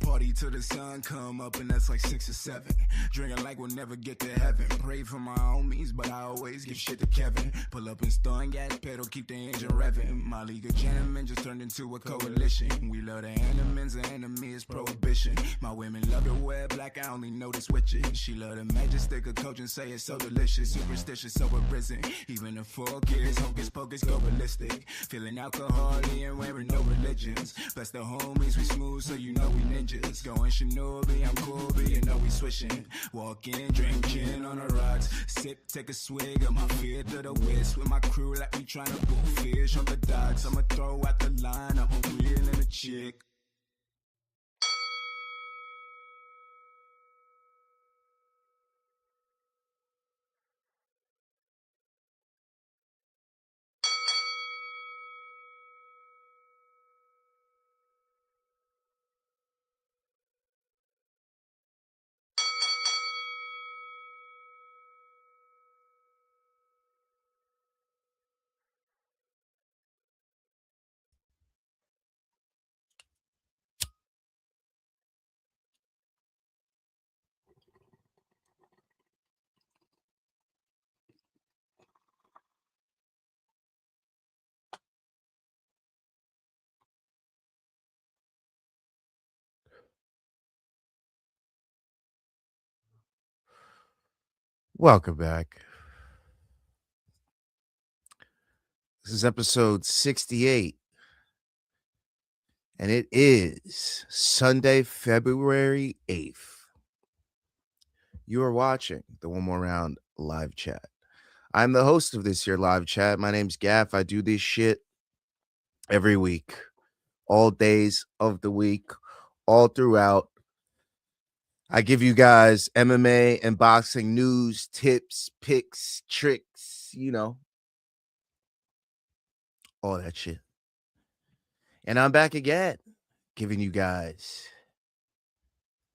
Party till the sun come up, and that's like 6 or 7. Drinking like we'll never get to heaven. Pray for my homies, but I always give shit to Kevin. Pull up and stun gas pedal, keep the engine revving. My league of gentlemen just turned into a coalition. We love the enemies, the enemy is prohibition. My women love to wear black, I only know the switches. She love the majestic of coach and say it's so delicious. Superstitious, so arisen. Even the 4 kids, hocus pocus, go ballistic. Feeling alcoholic and wearing no religions. Bless the homies, we smooth, so you know we ninjas. Going Shinobi, I'm cool, but you know we switching. Walking, drinking on the rocks. Sip, take a swig of my fear to the west. With my crew like we trying to pull fish on the docks. I'ma throw out the line, I'm a wheel and a chick. Welcome back. This is episode 68, and it is Sunday, February 8th. You are watching the One More Round live chat. I'm the host of this here live chat. My name's Gaff. I do this shit every week, all days of the week, all throughout. I give you guys MMA and boxing news, tips, picks, tricks, you know, all that shit. And I'm back again, giving you guys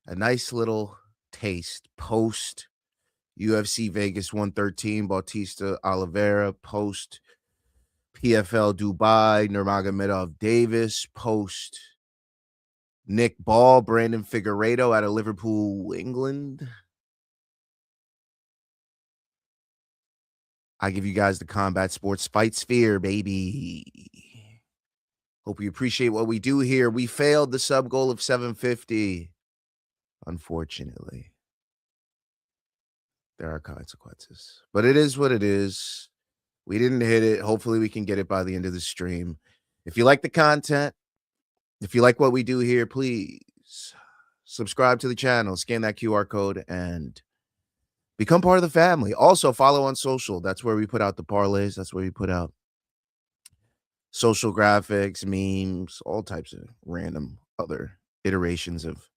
a nice little taste post UFC Vegas 113, Bautista Oliveira, post PFL Dubai, Nurmagomedov Davis, post Nick Ball, Brandon Figueroa out of Liverpool, England. I give you guys the combat sports fight sphere, baby. Hope you appreciate what we do here. We failed the sub goal of 750. Unfortunately, there are consequences, but it is what it is. We didn't hit it. Hopefully we can get it by the end of the stream. If you like the content, if you like what we do here, please subscribe to the channel, scan that QR code, and become part of the family. Also, follow on social. That's where we put out the parlays. That's where we put out social graphics, memes, all types of random other iterations of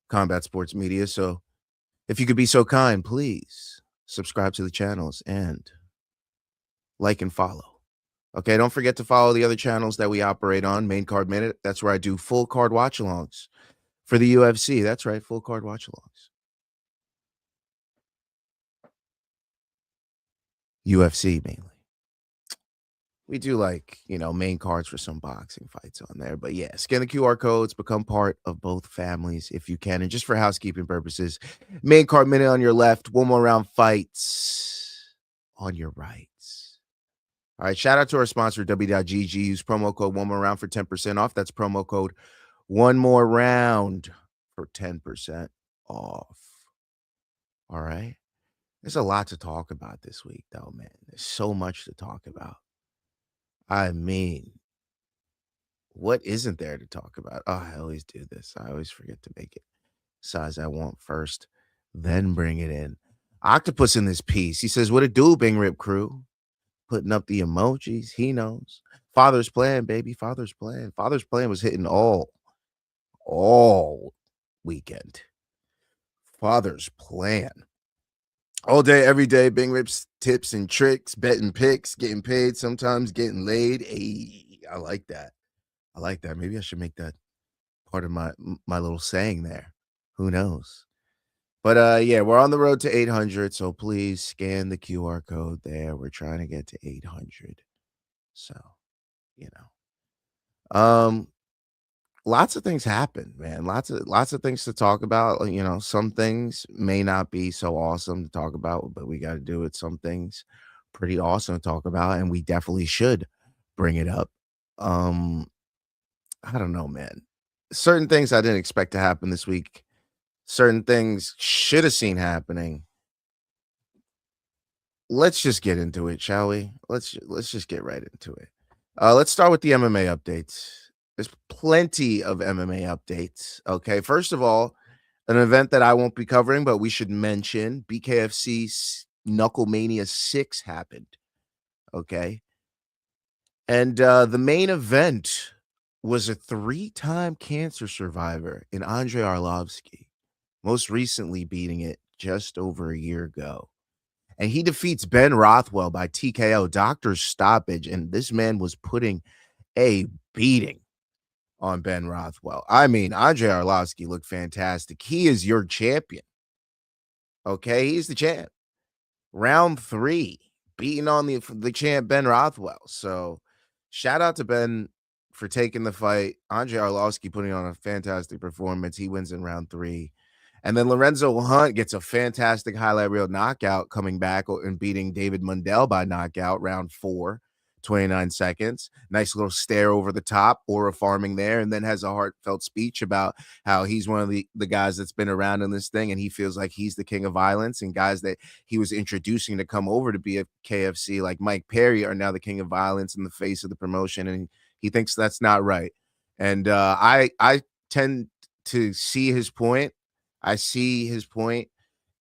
combat sports media. So if you could be so kind, please subscribe to the channels and like and follow. Okay, don't forget to follow the other channels that we operate on. Main Card Minute, that's where I do full card watch-alongs for the UFC. That's right, full card watch-alongs. UFC mainly. We do like, main cards for some boxing fights on there. But yeah, scan the QR codes, become part of both families if you can. And just for housekeeping purposes, main card minute on your left, one more round fights on your right. All right, shout out to our sponsor, W.GG. Use promo code one more round for 10% off. That's promo code one more round for 10% off. All right. There's a lot to talk about this week, though, man. There's so much to talk about. I mean, what isn't there to talk about? Oh, I always do this. I always forget to make it size I want first, then bring it in. Octopus in this piece. He says, what it do, Bing Rip crew? Putting up the emojis. He knows. Father's plan, baby. Father's plan. Father's plan was hitting all weekend. Father's plan. All day, every day, Bing Rips tips and tricks, betting picks, getting paid, sometimes getting laid. Hey, I like that. I like that. Maybe I should make that part of my little saying there. Who knows? But yeah, we're on the road to 800, so please scan the QR code there. We're trying to get to 800. So, lots of things happen, man. Lots of things to talk about. Some things may not be so awesome to talk about, but we got to do it. Some things pretty awesome to talk about, and we definitely should bring it up. I don't know, man. Certain things I didn't expect to happen this week. Certain things should have seen happening. Let's just get into it, shall we? Let's just get right into it. Let's start with the MMA updates. There's plenty of MMA updates. Okay, first of all, an event that I won't be covering, but we should mention BKFC Knucklemania 6 happened. Okay, and the main event was a 3-time cancer survivor in Andrei Arlovsky, most recently beating it just over a year ago. And he defeats Ben Rothwell by TKO, doctor's stoppage. And this man was putting a beating on Ben Rothwell. I mean, Andrei Arlovsky looked fantastic. He is your champion. Okay, he's the champ. Round 3, beating on the champ Ben Rothwell. So shout out to Ben for taking the fight. Andrei Arlovsky putting on a fantastic performance. He wins in round 3. And then Lorenzo Hunt gets a fantastic highlight reel knockout, coming back and beating David Mundell by knockout, round 4, 29 seconds. Nice little stare over the top, aura farming there, and then has a heartfelt speech about how he's one of the guys that's been around in this thing, and he feels like he's the king of violence, and guys that he was introducing to come over to be a KFC, like Mike Perry, are now the king of violence in the face of the promotion, and he thinks that's not right. And I tend to see his point. I see his point.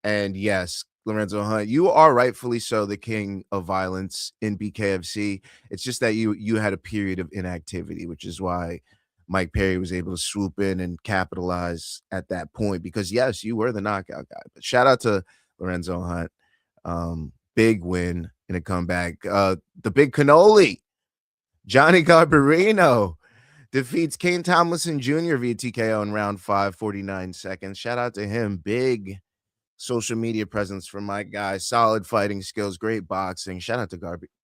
And yes, Lorenzo Hunt, you are rightfully so the king of violence in BKFC. It's just that you had a period of inactivity, which is why Mike Perry was able to swoop in and capitalize at that point. Because yes, you were the knockout guy. But shout out to Lorenzo Hunt. Big win in a comeback. The big cannoli, Johnny Garbarino, defeats Kane Tomlinson Jr. via TKO in round 5, 49 seconds. Shout out to him. Big social media presence from my guy. Solid fighting skills. Great boxing. Shout out to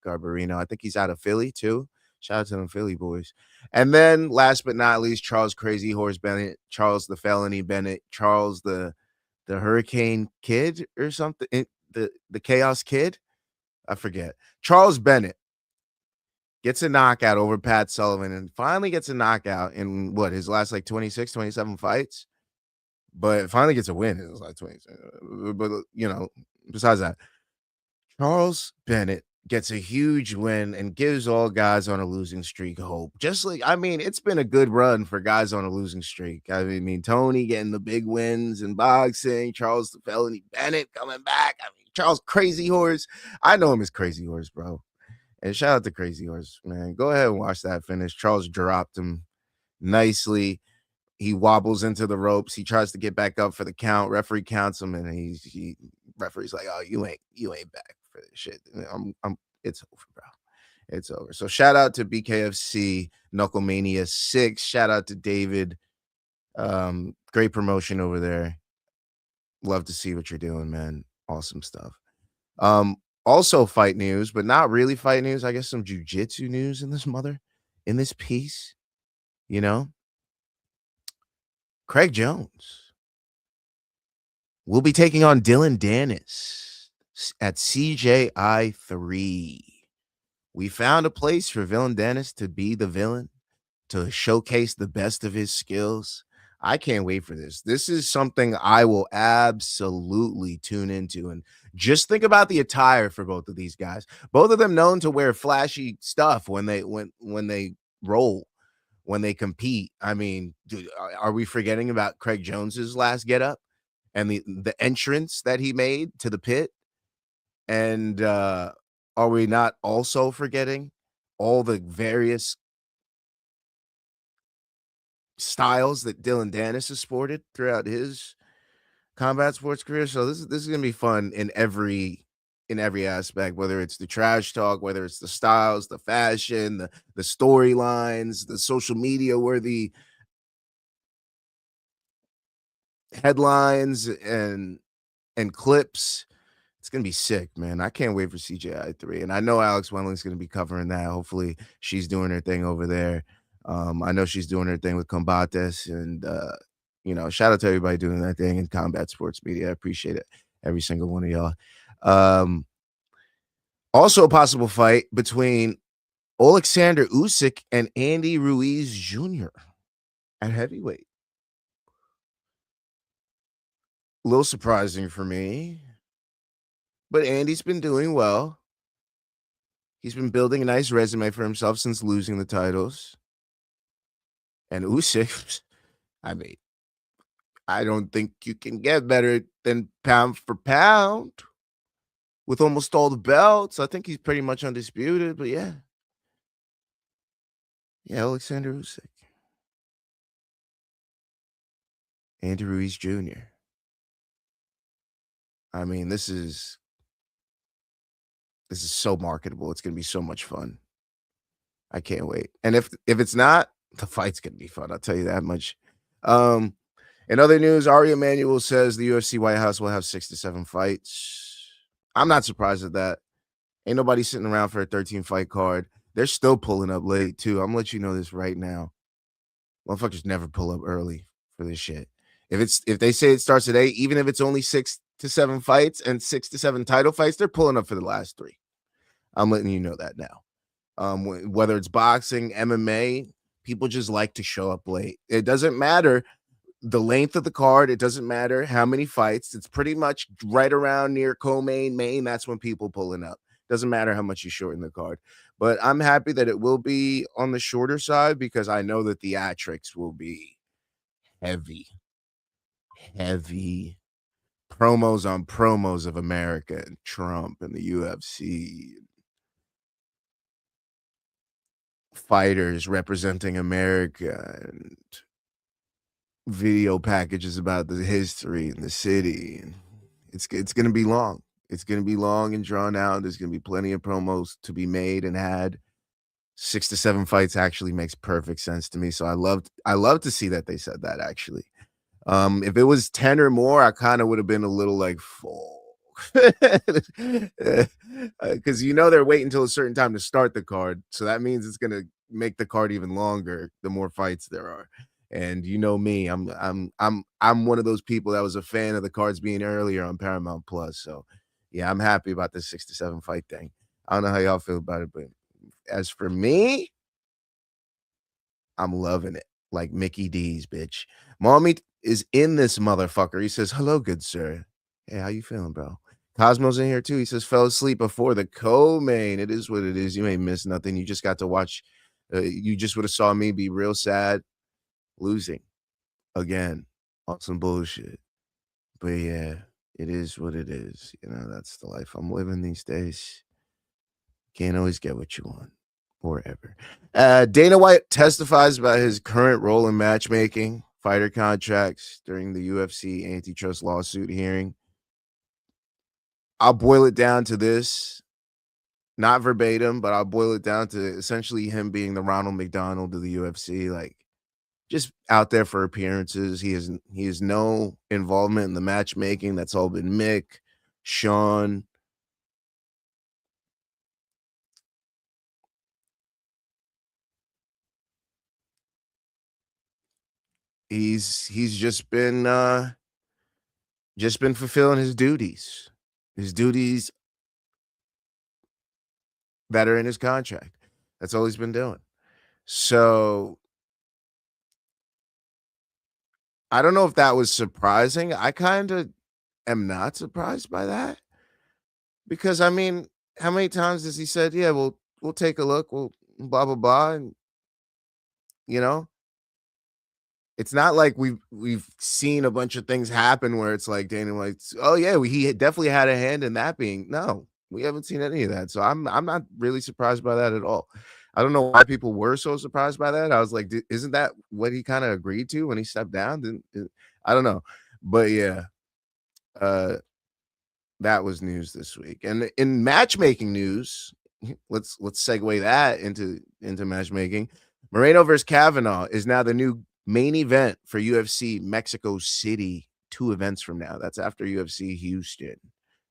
Garbarino. I think he's out of Philly, too. Shout out to them Philly boys. And then, last but not least, Charles Crazy Horse Bennett, Charles the Felony Bennett, Charles the Hurricane Kid or something, the Chaos Kid. I forget. Charles Bennett gets a knockout over Pat Sullivan and finally gets a knockout in his last 26, 27 fights. But finally gets a win in his last 20. But, besides that, Charles Bennett gets a huge win and gives all guys on a losing streak hope. It's been a good run for guys on a losing streak. I mean, Tony getting the big wins in boxing, Charles the Felony Bennett coming back. Charles Crazy Horse. I know him as Crazy Horse, bro. And shout out to Crazy Horse, man. Go ahead and watch that finish. Charles dropped him nicely. He wobbles into the ropes. He tries to get back up for the count. Referee counts him, and referee's like, "Oh, you ain't back for this shit." It's over, bro. It's over. So shout out to BKFC Knucklemania 6. Shout out to David. Great promotion over there. Love to see what you're doing, man. Awesome stuff. Also fight news, but not really fight news. I guess some jujitsu news in this piece, you know? Craig Jones will be taking on Dylan Dennis at CJI 3. We found a place for Villain Dennis to be the villain, to showcase the best of his skills. I can't wait for this. This is something I will absolutely tune into. And just think about the attire for both of these guys. Both of them known to wear flashy stuff when they roll, when they compete. I mean, dude, are we forgetting about Craig Jones's last getup and the entrance that he made to the pit? And are we not also forgetting all the various styles that Dylan Dennis has sported throughout his combat sports career? So this is gonna be fun in every aspect, whether it's the trash talk, whether it's the styles, the fashion, the storylines, the social media worthy headlines and clips. It's gonna be sick, man. I can't wait for CJI 3. And I know Alex Wendling's gonna be covering that. Hopefully she's doing her thing over there. I know she's doing her thing with Combates, and shout out to everybody doing that thing in combat sports media. I appreciate it. Every single one of y'all. Also a possible fight between Alexander Usyk and Andy Ruiz Jr. at heavyweight. A little surprising for me, but Andy's been doing well. He's been building a nice resume for himself since losing the titles. And Usyk, I mean, I don't think you can get better than pound for pound with almost all the belts. I think he's pretty much undisputed, but yeah. Yeah, Alexander Usyk. Andy Ruiz Jr. I mean, this is so marketable. It's going to be so much fun. I can't wait. And if it's not, the fight's going to be fun. I'll tell you that much. In other news, Ari Emanuel says the UFC White House will have 6 to 7 fights. I'm not surprised at that. Ain't nobody sitting around for a 13-fight card. They're still pulling up late, too. I'm going to let you know this right now. Motherfuckers never pull up early for this shit. If they say it starts today, even if it's only 6 to 7 fights and 6 to 7 title fights, they're pulling up for the last 3. I'm letting you know that now. Whether it's boxing, MMA, people just like to show up late. It doesn't matter the length of the card. It doesn't matter how many fights. It's pretty much right around near co-main, main. That's when people pulling up. Doesn't matter how much you shorten the card. But I'm happy that it will be on the shorter side because I know that the theatrics will be heavy. Promos on promos of America and Trump and the UFC. Fighters representing America and video packages about the history and the city. And it's going to be long. It's going to be long and drawn out. There's going to be plenty of promos to be made and had. 6 to 7 fights actually makes perfect sense to me. So I love to see that they said that actually. If it was 10 or more, I kind of would have been a little like, fuck. Because they're waiting until a certain time to start the card. So that means it's going to make the card even longer the more fights there are. And you know me, I'm one of those people that was a fan of the cards being earlier on Paramount Plus. So yeah, I'm happy about this 6 to 7 fight thing. I don't know how y'all feel about it, but as for me, I'm loving it. Like Mickey D's, bitch. Mommy is in this motherfucker. He says, hello, good sir. Hey, how you feeling, bro? Cosmo's in here too. He says, fell asleep before the co-main. It is what it is. You ain't missed nothing. You just got to watch. You just would have saw me be real sad losing again on some bullshit. But yeah, it is what it is. That's the life I'm living these days. Can't always get what you want or ever. Dana White testifies about his current role in matchmaking, fighter contracts during the UFC antitrust lawsuit hearing. I'll boil it down to this, not verbatim, but I'll boil it down to essentially him being the Ronald McDonald of the UFC, like just out there for appearances. He has no involvement in the matchmaking. That's all been Mick, Sean, he's just been fulfilling his duties that are in his contract. That's all he's been doing. So I don't know if that was surprising. I kind of am not surprised by that, because I mean, how many times has he said, "Yeah, we'll take a look, we'll blah blah blah," and you know, it's not like we've seen a bunch of things happen where it's like Dana White's, "Oh yeah, he definitely had a hand in that being." No, we haven't seen any of that, so I'm not really surprised by that at all. I don't know why people were so surprised by that. I was like, isn't that what he kind of agreed to when he stepped down? I don't know, but yeah, uh, that was news this week. And in matchmaking news, let's segue that into matchmaking. Moreno versus Kavanaugh is now the new main event for UFC Mexico City 2 events from now. That's after UFC Houston,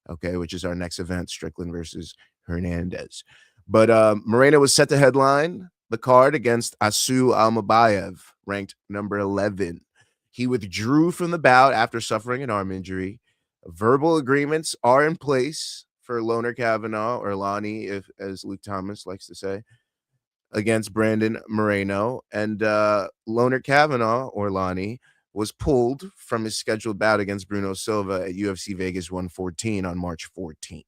okay, which is our next event, Strickland versus Hernandez. But Moreno was set to headline the card against Asu Almabayev, ranked number 11. He withdrew from the bout after suffering an arm injury. Verbal agreements are in place for Loner Kavanaugh, or Lonnie, as Luke Thomas likes to say, against Brandon Moreno. And Loner Kavanaugh, or Lonnie, was pulled from his scheduled bout against Bruno Silva at UFC Vegas 114 on March 14th.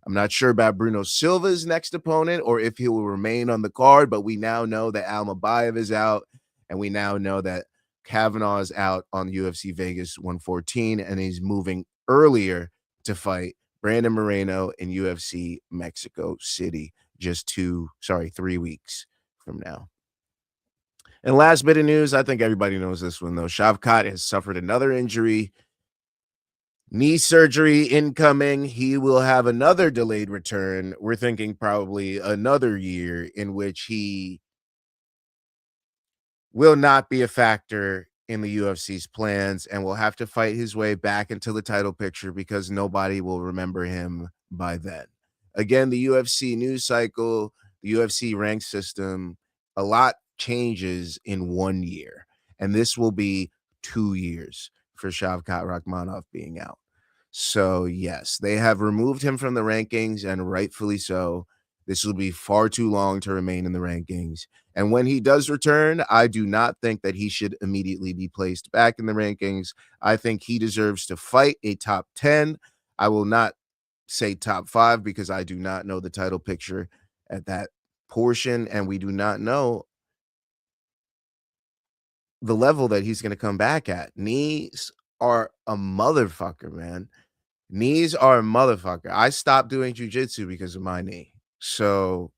I'm not sure about Bruno Silva's next opponent or if he will remain on the card, but we now know that Almabayev is out, and we now know that Kavanaugh is out on UFC Vegas 114, and he's moving earlier to fight Brandon Moreno in UFC Mexico City just 3 weeks from now. And last bit of news, I think everybody knows this one though. Shavkat has suffered another injury. Knee surgery incoming. He will have another delayed return. We're thinking probably another year in which he will not be a factor in the UFC's plans and will have to fight his way back into the title picture because nobody will remember him by then. Again, the UFC news cycle, the UFC rank system, a lot changes in 1 year. And this will be 2 years for Shavkat Rakhmonov being out. So, yes, they have removed him from the rankings, and rightfully so. This will be far too long to remain in the rankings. And when he does return, I do not think that he should immediately be placed back in the rankings. I think he deserves to fight a top 10. I will not say top 5 because I do not know the title picture at that portion, and we do not know the level that he's going to come back at. Knees are a motherfucker, man. Knees are a motherfucker. I stopped doing jiu-jitsu because of my knee. So,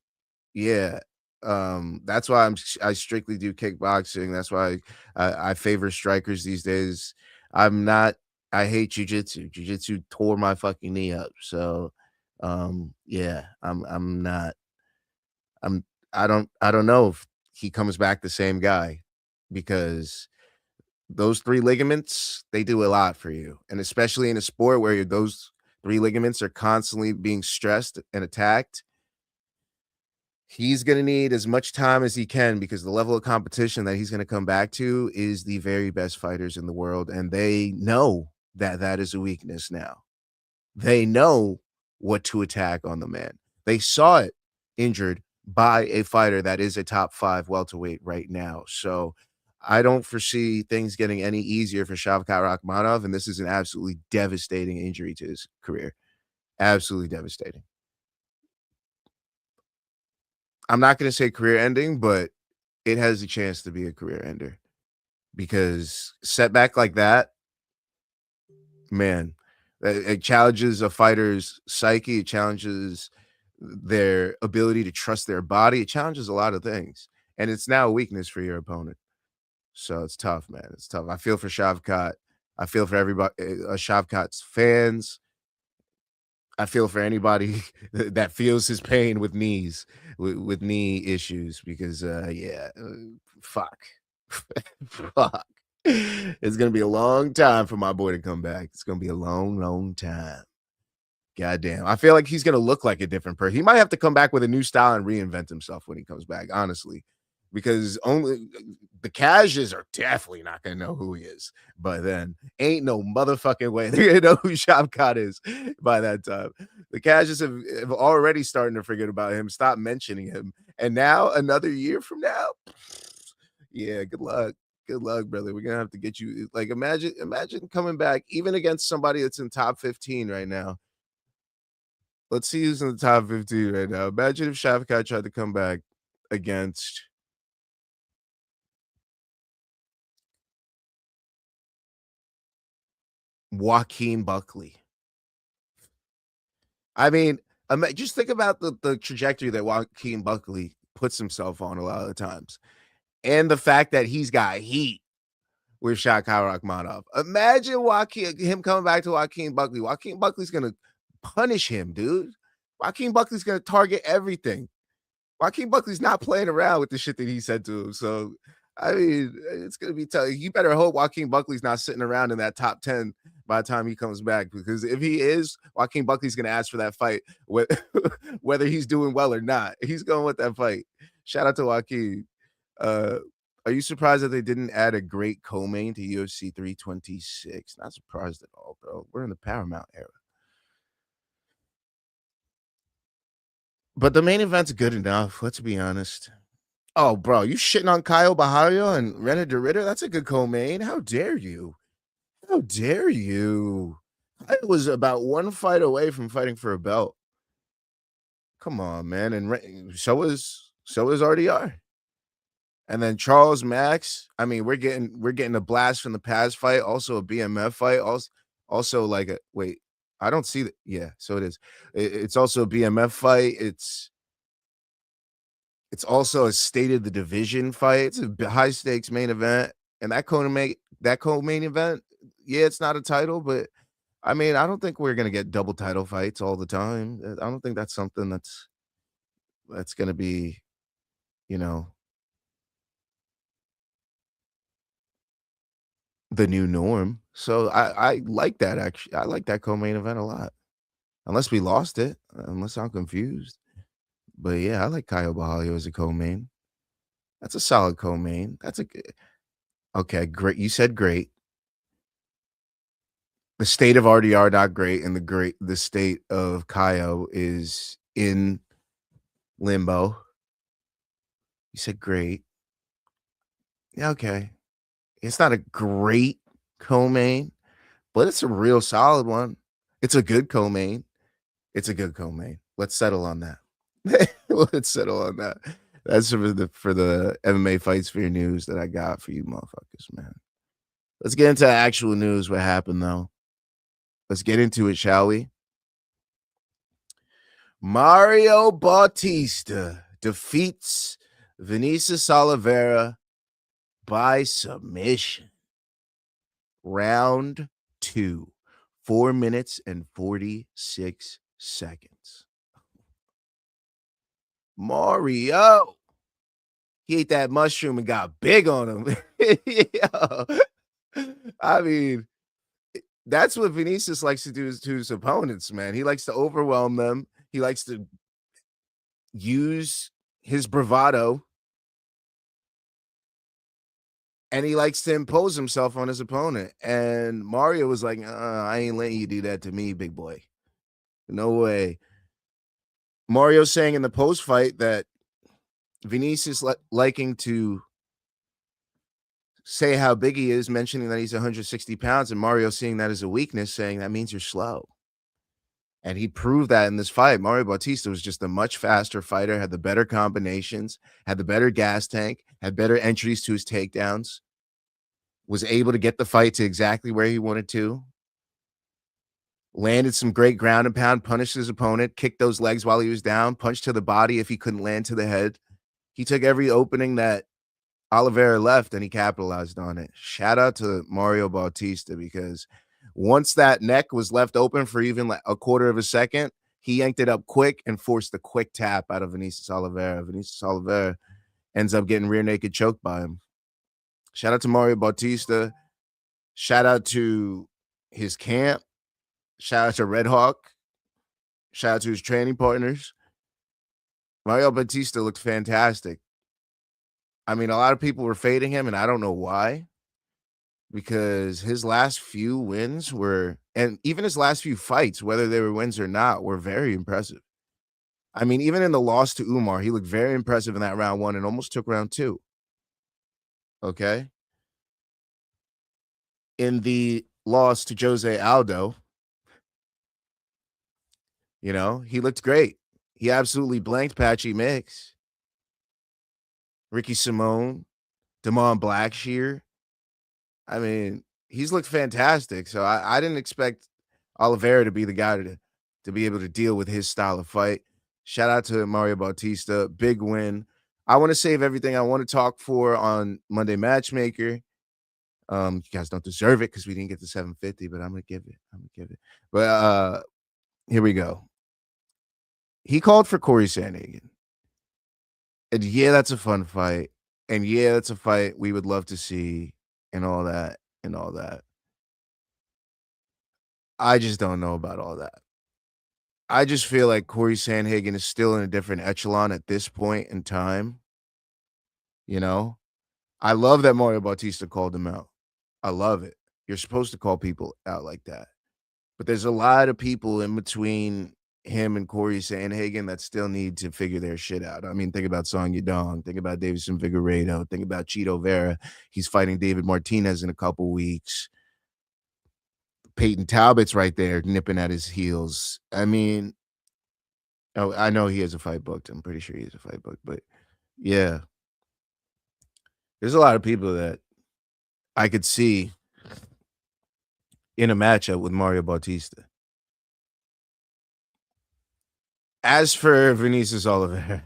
yeah, that's why I strictly do kickboxing. That's why I favor strikers these days. I hate jiu-jitsu. Jiu-jitsu tore my fucking knee up. So, yeah, I don't know if he comes back the same guy, because those 3 ligaments, they do a lot for you. And especially in a sport where those 3 ligaments are constantly being stressed and attacked, he's going to need as much time as he can, because the level of competition that he's going to come back to is the very best fighters in the world. And they know that that is a weakness now. They know what to attack on the man. They saw it injured by a fighter that is a top 5 welterweight right now. So I don't foresee things getting any easier for Shavkat Rakhmonov, and this is an absolutely devastating injury to his career. Absolutely devastating. I'm not going to say career ending, but it has a chance to be a career ender, because setback like that, man, it challenges a fighter's psyche. It challenges their ability to trust their body. It challenges a lot of things, and it's now a weakness for your opponent. So it's tough, man. It's tough. I feel for Shavkat. I feel for everybody, Shavkat's fans. I feel for anybody that feels his pain with knees, with knee issues, because fuck. Fuck. It's gonna be a long time for my boy to come back. It's gonna be a long, long time. Goddamn. I feel like he's gonna look like a different person. He might have to come back with a new style and reinvent himself when he comes back, honestly. because only the casuals are definitely not gonna know who he is. But then ain't no motherfucking way they're gonna know who Shavkat is by that time. The casuals have already starting to forget about him, stop mentioning him. And now another year from now, yeah, good luck. Good luck, brother. We're gonna have to get you like imagine coming back even against somebody that's in top 15 right now. Let's see who's in the top 15 right now. Imagine if Shavkat tried to come back against Joaquin Buckley. I mean, just think about the trajectory that Joaquin Buckley puts himself on a lot of the times, and the fact that he's got heat with Shavkat Rakhmonov. Imagine him coming back to Joaquin Buckley. Joaquin Buckley's gonna punish him, dude. Joaquin Buckley's gonna target everything. Joaquin Buckley's not playing around with the shit that he said to him. So, I mean, it's going to be tough. You better hope Joaquin Buckley's not sitting around in that top 10 by the time he comes back, because if he is, Joaquin Buckley's going to ask for that fight, whether he's doing well or not. He's going with that fight. Shout out to Joaquin. Are you surprised that they didn't add a great co-main to UFC 326? Not surprised at all, bro. We're in the Paramount era. But the main event's good enough. Let's be honest. Oh, bro, you shitting on Kyle Bahario and René de Ritter? That's a good co-main. How dare you? How dare you? I was about one fight away from fighting for a belt. Come on, man. And so is RDR. And then Charles Max. I mean, we're getting a blast from the past fight, also a BMF fight, also like a wait. I don't see that. Yeah, so it is. It's also a BMF fight. It's also a state of the division fight. It's a high stakes main event, and that co-main event. Yeah, it's not a title, but I mean, I don't think we're gonna get double title fights all the time. I don't think that's something that's gonna be, you know, the new norm. So I like that actually. I like that co-main event a lot. Unless we lost it, unless I'm confused. But yeah, I like Kyle Bahario as a co-main. That's a solid co-main. That's a good. Okay, great. You said great. The state of RDR not great, and the state of Kyle is in limbo. You said great. Yeah, okay. It's not a great co-main, but it's a real solid one. It's a good co-main. It's a good co-main. Let's settle on that. Let's settle on that. That's for the MMA Fight Sphere news that I got for you motherfuckers, man. Let's get into actual news. What happened though? Let's get into it, shall we? Mario Bautista defeats Vinicius Oliveira by submission. Round 2, 4 minutes and 46 seconds. Mario, he ate that mushroom and got big on him. Yo, I mean, that's what Vinicius likes to do to his opponents, man. He likes to overwhelm them. He likes to use his bravado, and he likes to impose himself on his opponent. And Mario was like, I ain't letting you do that to me, big boy. No way. Mario saying in the post-fight that Vinicius liking to say how big he is, mentioning that he's 160 pounds, and Mario seeing that as a weakness, saying that means you're slow. And he proved that in this fight. Mario Bautista was just a much faster fighter, had the better combinations, had the better gas tank, had better entries to his takedowns, was able to get the fight to exactly where he wanted to, landed some great ground and pound, punished his opponent, kicked those legs while he was down, punched to the body if he couldn't land to the head. He took every opening that Oliveira left and he capitalized on it. Shout out to Mario Bautista, because once that neck was left open for even like a quarter of a second, he yanked it up quick and forced a quick tap out of Vinicius Oliveira. Vinicius Oliveira ends up getting rear naked choked by him. Shout out to Mario Bautista. Shout out to his camp. Shout out to Red Hawk. Shout out to his training partners. Mario Bautista looked fantastic. I mean, a lot of people were fading him, and I don't know why. Because his last few wins were, and even his last few fights, whether they were wins or not, were very impressive. I mean, even in the loss to Umar, he looked very impressive in that round 1 and almost took round 2. Okay. In the loss to Jose Aldo, he looked great. He absolutely blanked Patchy Mix, Ricky Simone, Damon Blackshear. I mean, he's looked fantastic. So I didn't expect Oliveira to be the guy to be able to deal with his style of fight. Shout out to Mario Bautista. Big win. I want to save everything I want to talk for on Monday Matchmaker. You guys don't deserve it because we didn't get to 750, but I'm gonna give it. But here we go. He called for Corey Sandhagen. And yeah, that's a fun fight. And yeah, that's a fight we would love to see and all that. I just don't know about all that. I just feel like Corey Sandhagen is still in a different echelon at this point in time. I love that Mario Bautista called him out. I love it. You're supposed to call people out like that. But there's a lot of people in between him and Corey Sandhagen that still need to figure their shit out. I mean, think about Song Yadong. Think about Davison Figueroa. Think about Cheeto Vera. He's fighting David Martinez in a couple weeks. Peyton Talbot's right there nipping at his heels. I mean, I know he has a fight booked. I'm pretty sure he has a fight booked. But yeah, there's a lot of people that I could see in a matchup with Mario Bautista. As for Vinicius Oliveira,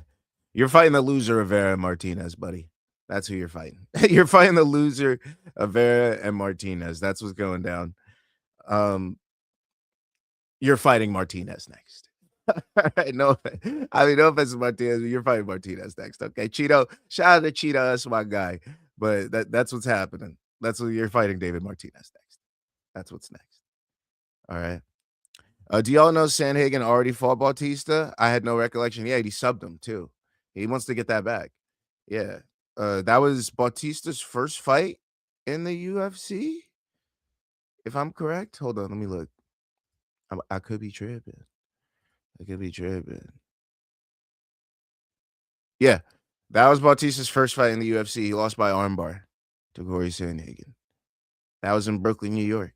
you're fighting the loser of Vera and Martinez, buddy. That's who you're fighting. You're fighting the loser of Vera and Martinez. That's what's going down. You're fighting Martinez next. All right, no offense to Martinez, but you're fighting Martinez next. Okay, Cheeto. Shout out to Cheeto. That's my guy. But that's what's happening. That's what you're fighting David Martinez next. That's what's next. All right. Do y'all know Sandhagen already fought Bautista? I had no recollection. Yeah, he subbed him too. He wants to get that back. Yeah. That was Bautista's first fight in the UFC, if I'm correct. Hold on, let me look. I could be tripping. Yeah, that was Bautista's first fight in the UFC. He lost by armbar to Corey Sandhagen. That was in Brooklyn, New York.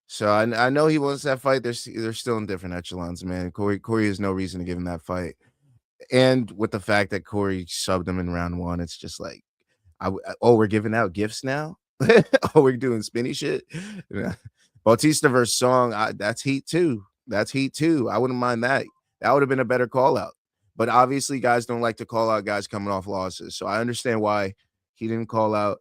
So I know he wants that fight. They're still in different echelons, man. Corey has no reason to give him that fight. And with the fact that Corey subbed him in round 1, it's just like, we're giving out gifts now? We're doing spinny shit? Bautista versus Song, that's heat too. I wouldn't mind that. That would have been a better call out. But obviously, guys don't like to call out guys coming off losses. So I understand why he didn't call out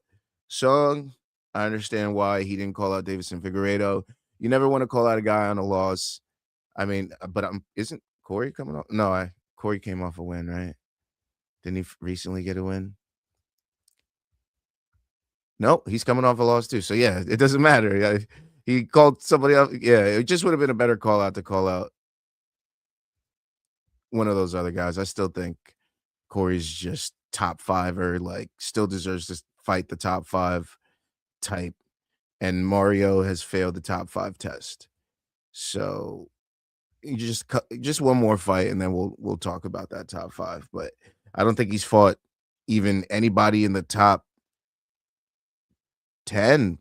Song. I understand why he didn't call out Davison Figueroa. You never want to call out a guy on a loss. I mean, but isn't Corey coming off? No, Corey came off a win, right? Didn't he recently get a win? Nope, he's coming off a loss too. So yeah, it doesn't matter. He called somebody else. Yeah, it just would have been a better call out to call out one of those other guys. I still think Corey's just top 5 or like still deserves to fight the top 5 type, and Mario has failed the top 5 test. So you just one more fight, and then we'll talk about that top 5. But I don't think he's fought even anybody in the top 10.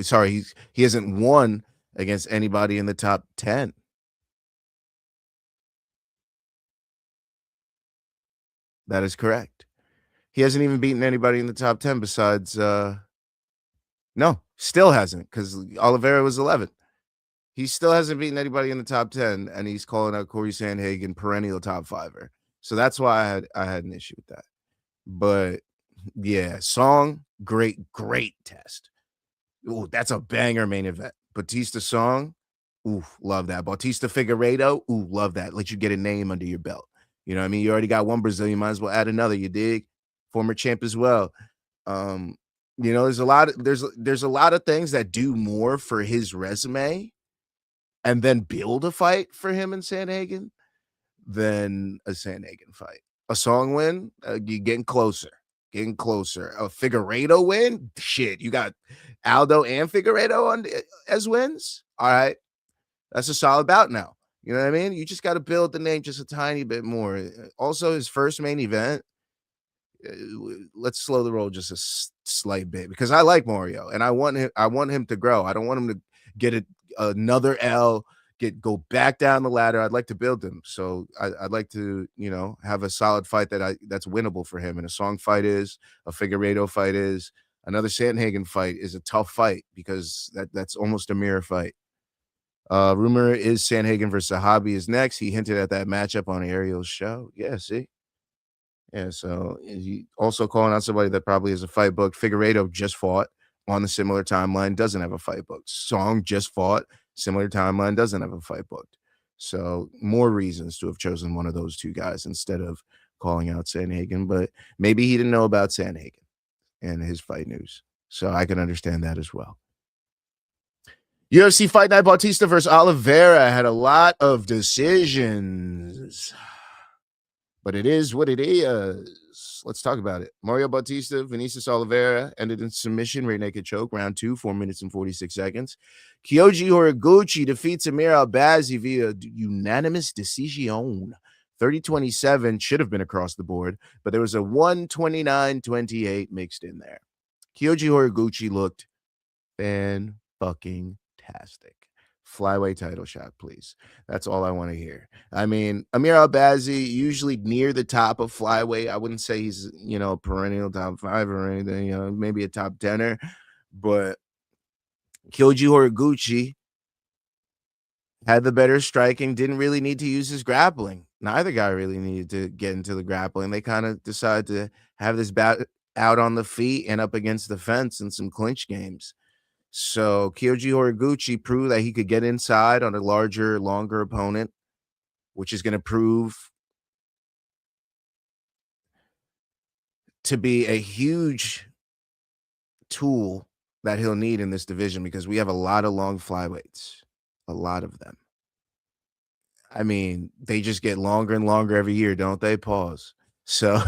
Sorry, he hasn't won against anybody in the top 10. That is correct. He hasn't even beaten anybody in the top 10 besides no, still hasn't, because Oliveira was 11. He still hasn't beaten anybody in the top 10, and he's calling out Corey Sandhagen, perennial top 5er. So that's why I had an issue with that. But yeah, Song, great test. Ooh, that's a banger main event. Bautista Song, ooh, love that. Bautista Figueroa, ooh, love that. Let you get a name under your belt. You know what I mean? You already got one Brazilian, might as well add another, you dig? Former champ as well. There's a lot of things that do more for his resume and then build a fight for him and Sandhagen than a Sandhagen fight. A Song win, you're getting closer. getting closer. A Figueroa win? Shit, you got Aldo and Figueroa on as wins? All right. That's a solid bout now. You know what I mean? You just got to build the name just a tiny bit more. Also, his first main event, let's slow the roll just a slight bit because I like Mario and I want him to grow. I don't want him to get another L, go back down the ladder. I'd like to build him. So I'd like to, have a solid fight that's winnable for him. And a Song fight is, a Figueroa fight is, another Sandhagen fight is a tough fight because that's almost a mirror fight. Rumor is Sandhagen versus Sahabi is next. He hinted at that matchup on Ariel's show. Yeah, see? Yeah, so he also calling out somebody that probably has a fight book. Figueroa just fought on the similar timeline, doesn't have a fight book. Song just fought, similar timeline, doesn't have a fight booked. So more reasons to have chosen one of those two guys instead of calling out Sandhagen. But maybe he didn't know about Sandhagen and his fight news. So I can understand that as well. UFC Fight Night, Bautista versus Oliveira had a lot of decisions, but it is what it is. Let's talk about it. Mario Bautista, Vinicius Oliveira ended in submission, rear naked choke, round 2, 4 minutes and 46 seconds. Kyoji Horiguchi defeats Amir Albazi via unanimous decision. 30-27 should have been across the board, but there was a 129-28 mixed in there. Kyoji Horiguchi looked fan-fucking-tastic. Flyweight title shot, please. That's all I want to hear. I mean, Amir Albazi, usually near the top of flyweight. I wouldn't say he's, a perennial top 5 or anything, maybe a top 10er. But Kyoji Horiguchi had the better striking, didn't really need to use his grappling. Neither guy really needed to get into the grappling. They kind of decided to have this bout out on the feet and up against the fence in some clinch games. So Kyoji Horiguchi proved that he could get inside on a larger, longer opponent, which is going to prove to be a huge tool that he'll need in this division because we have a lot of long flyweights, a lot of them. I mean, they just get longer and longer every year, don't they? Pause. So,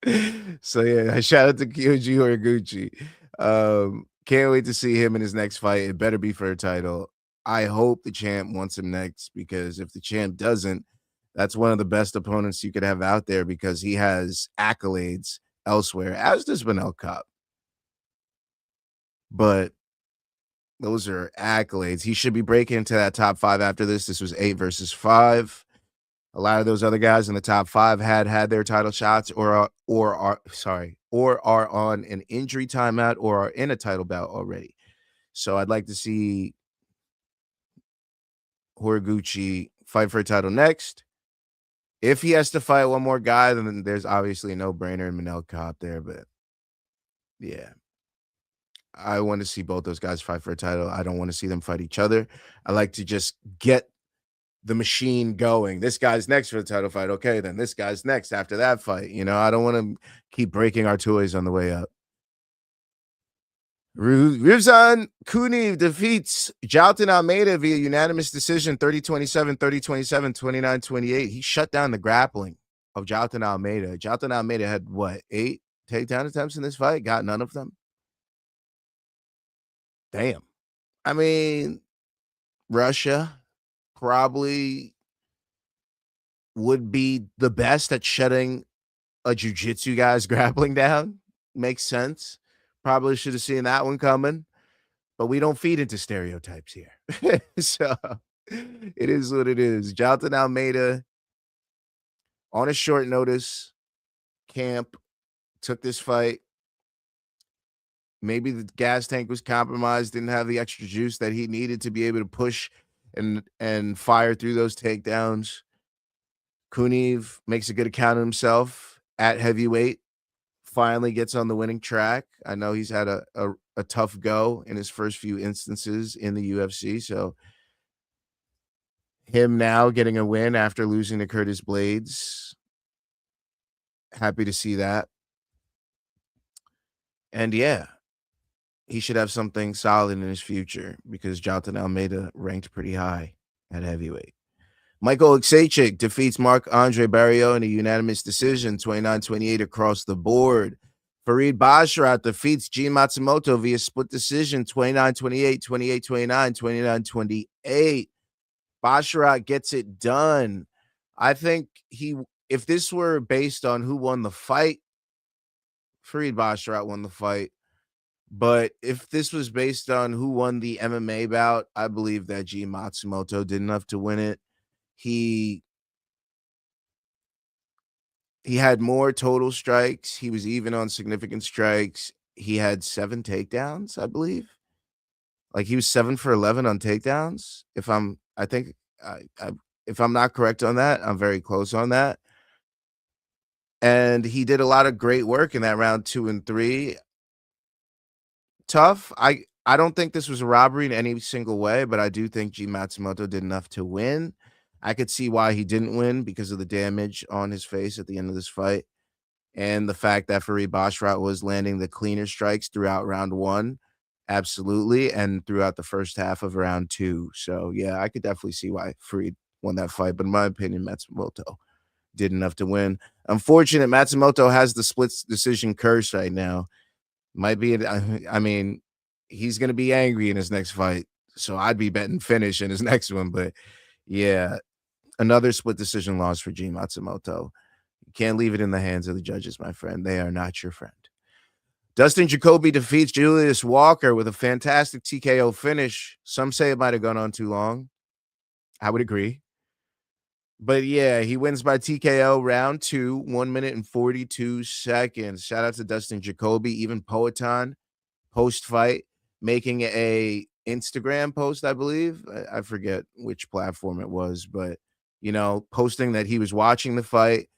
yeah, shout out to Kyoji Horiguchi. Can't wait to see him in his next fight. It better be for a title. I hope the champ wants him next because if the champ doesn't, that's one of the best opponents you could have out there because he has accolades elsewhere, as does Benel Cup. But those are accolades. He should be breaking into that top 5 after this. This was 8 versus 5. A lot of those other guys in the top 5 had their title shots or are on an injury timeout or are in a title bout already. So I'd like to see Horiguchi fight for a title next. If he has to fight one more guy, then there's obviously a no-brainer in Manel Kape there. But yeah, I want to see both those guys fight for a title. I don't want to see them fight each other. I like to just get the machine going. This guy's next for the title fight. Okay, then this guy's next after that fight. I don't want to keep breaking our toys on the way up. Rizvan Kuniv defeats Jailton Almeida via unanimous decision 30-27, 30-27, 29-28. He shut down the grappling of Jailton Almeida. Jailton Almeida had, 8 takedown attempts in this fight? Got none of them? Damn. I mean, Russia probably would be the best at shutting a jiu-jitsu guy's grappling down. Makes sense. Probably should have seen that one coming, but we don't feed into stereotypes here. So it is what it is. Jailton Almeida on a short notice camp took this fight. Maybe the gas tank was compromised, didn't have the extra juice that he needed to be able to push and fire through those takedowns. Kuniv makes a good account of himself at heavyweight. Finally gets on the winning track. I know he's had a tough go in his first few instances in the UFC. So him now getting a win after losing to Curtis Blades. Happy to see that. And yeah, he should have something solid in his future because Jailton Almeida ranked pretty high at heavyweight. Michael Oksachik defeats Marc-Andre Barriault in a unanimous decision, 29-28 across the board. Farid Basharat defeats Gene Matsumoto via split decision, 29-28, 28-29, 29-28. Basharat gets it done. I think if this were based on who won the fight, Farid Basharat won the fight. But if this was based on who won the MMA bout, I believe that Gene Matsumoto did enough to win it. He had more total strikes. He was even on significant strikes. He had 7 takedowns, I believe. Like he was 7 for 11 on takedowns. If I'm not correct on that, I'm very close on that. And he did a lot of great work in that round 2 and 3. Tough. I don't think this was a robbery in any single way, but I do think Gene Matsumoto did enough to win. I could see why he didn't win because of the damage on his face at the end of this fight and the fact that Farid Basharat was landing the cleaner strikes throughout round 1. Absolutely. And throughout the first half of round 2. So, yeah, I could definitely see why Farid won that fight. But in my opinion, Matsumoto did enough to win. Unfortunate, Matsumoto has the split decision curse right now. Might be, I mean, he's going to be angry in his next fight. So I'd be betting finish in his next one. But yeah, another split decision loss for Gene Matsumoto. You can't leave it in the hands of the judges, my friend. They are not your friend. Dustin Jacoby defeats Julius Walker with a fantastic TKO finish. Some say it might have gone on too long. I would agree. But yeah, he wins by TKO round 2, 1 minute and 42 seconds. Shout out to Dustin Jacoby, even Poetan post-fight, making a Instagram post, I believe. I forget which platform it was, but, posting that he was watching the fight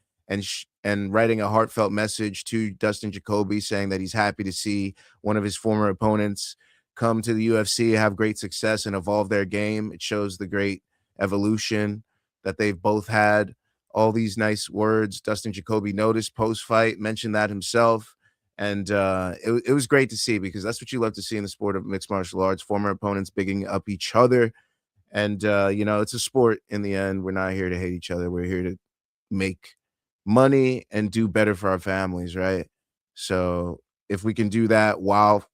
and writing a heartfelt message to Dustin Jacoby saying that he's happy to see one of his former opponents come to the UFC, have great success, and evolve their game. It shows the great evolution that they've both had. All these nice words. Dustin Jacoby noticed post-fight, mentioned that himself. And it was great to see because that's what you love to see in the sport of mixed martial arts, former opponents bigging up each other. And, it's a sport in the end. We're not here to hate each other. We're here to make money and do better for our families, right? So if we can do that while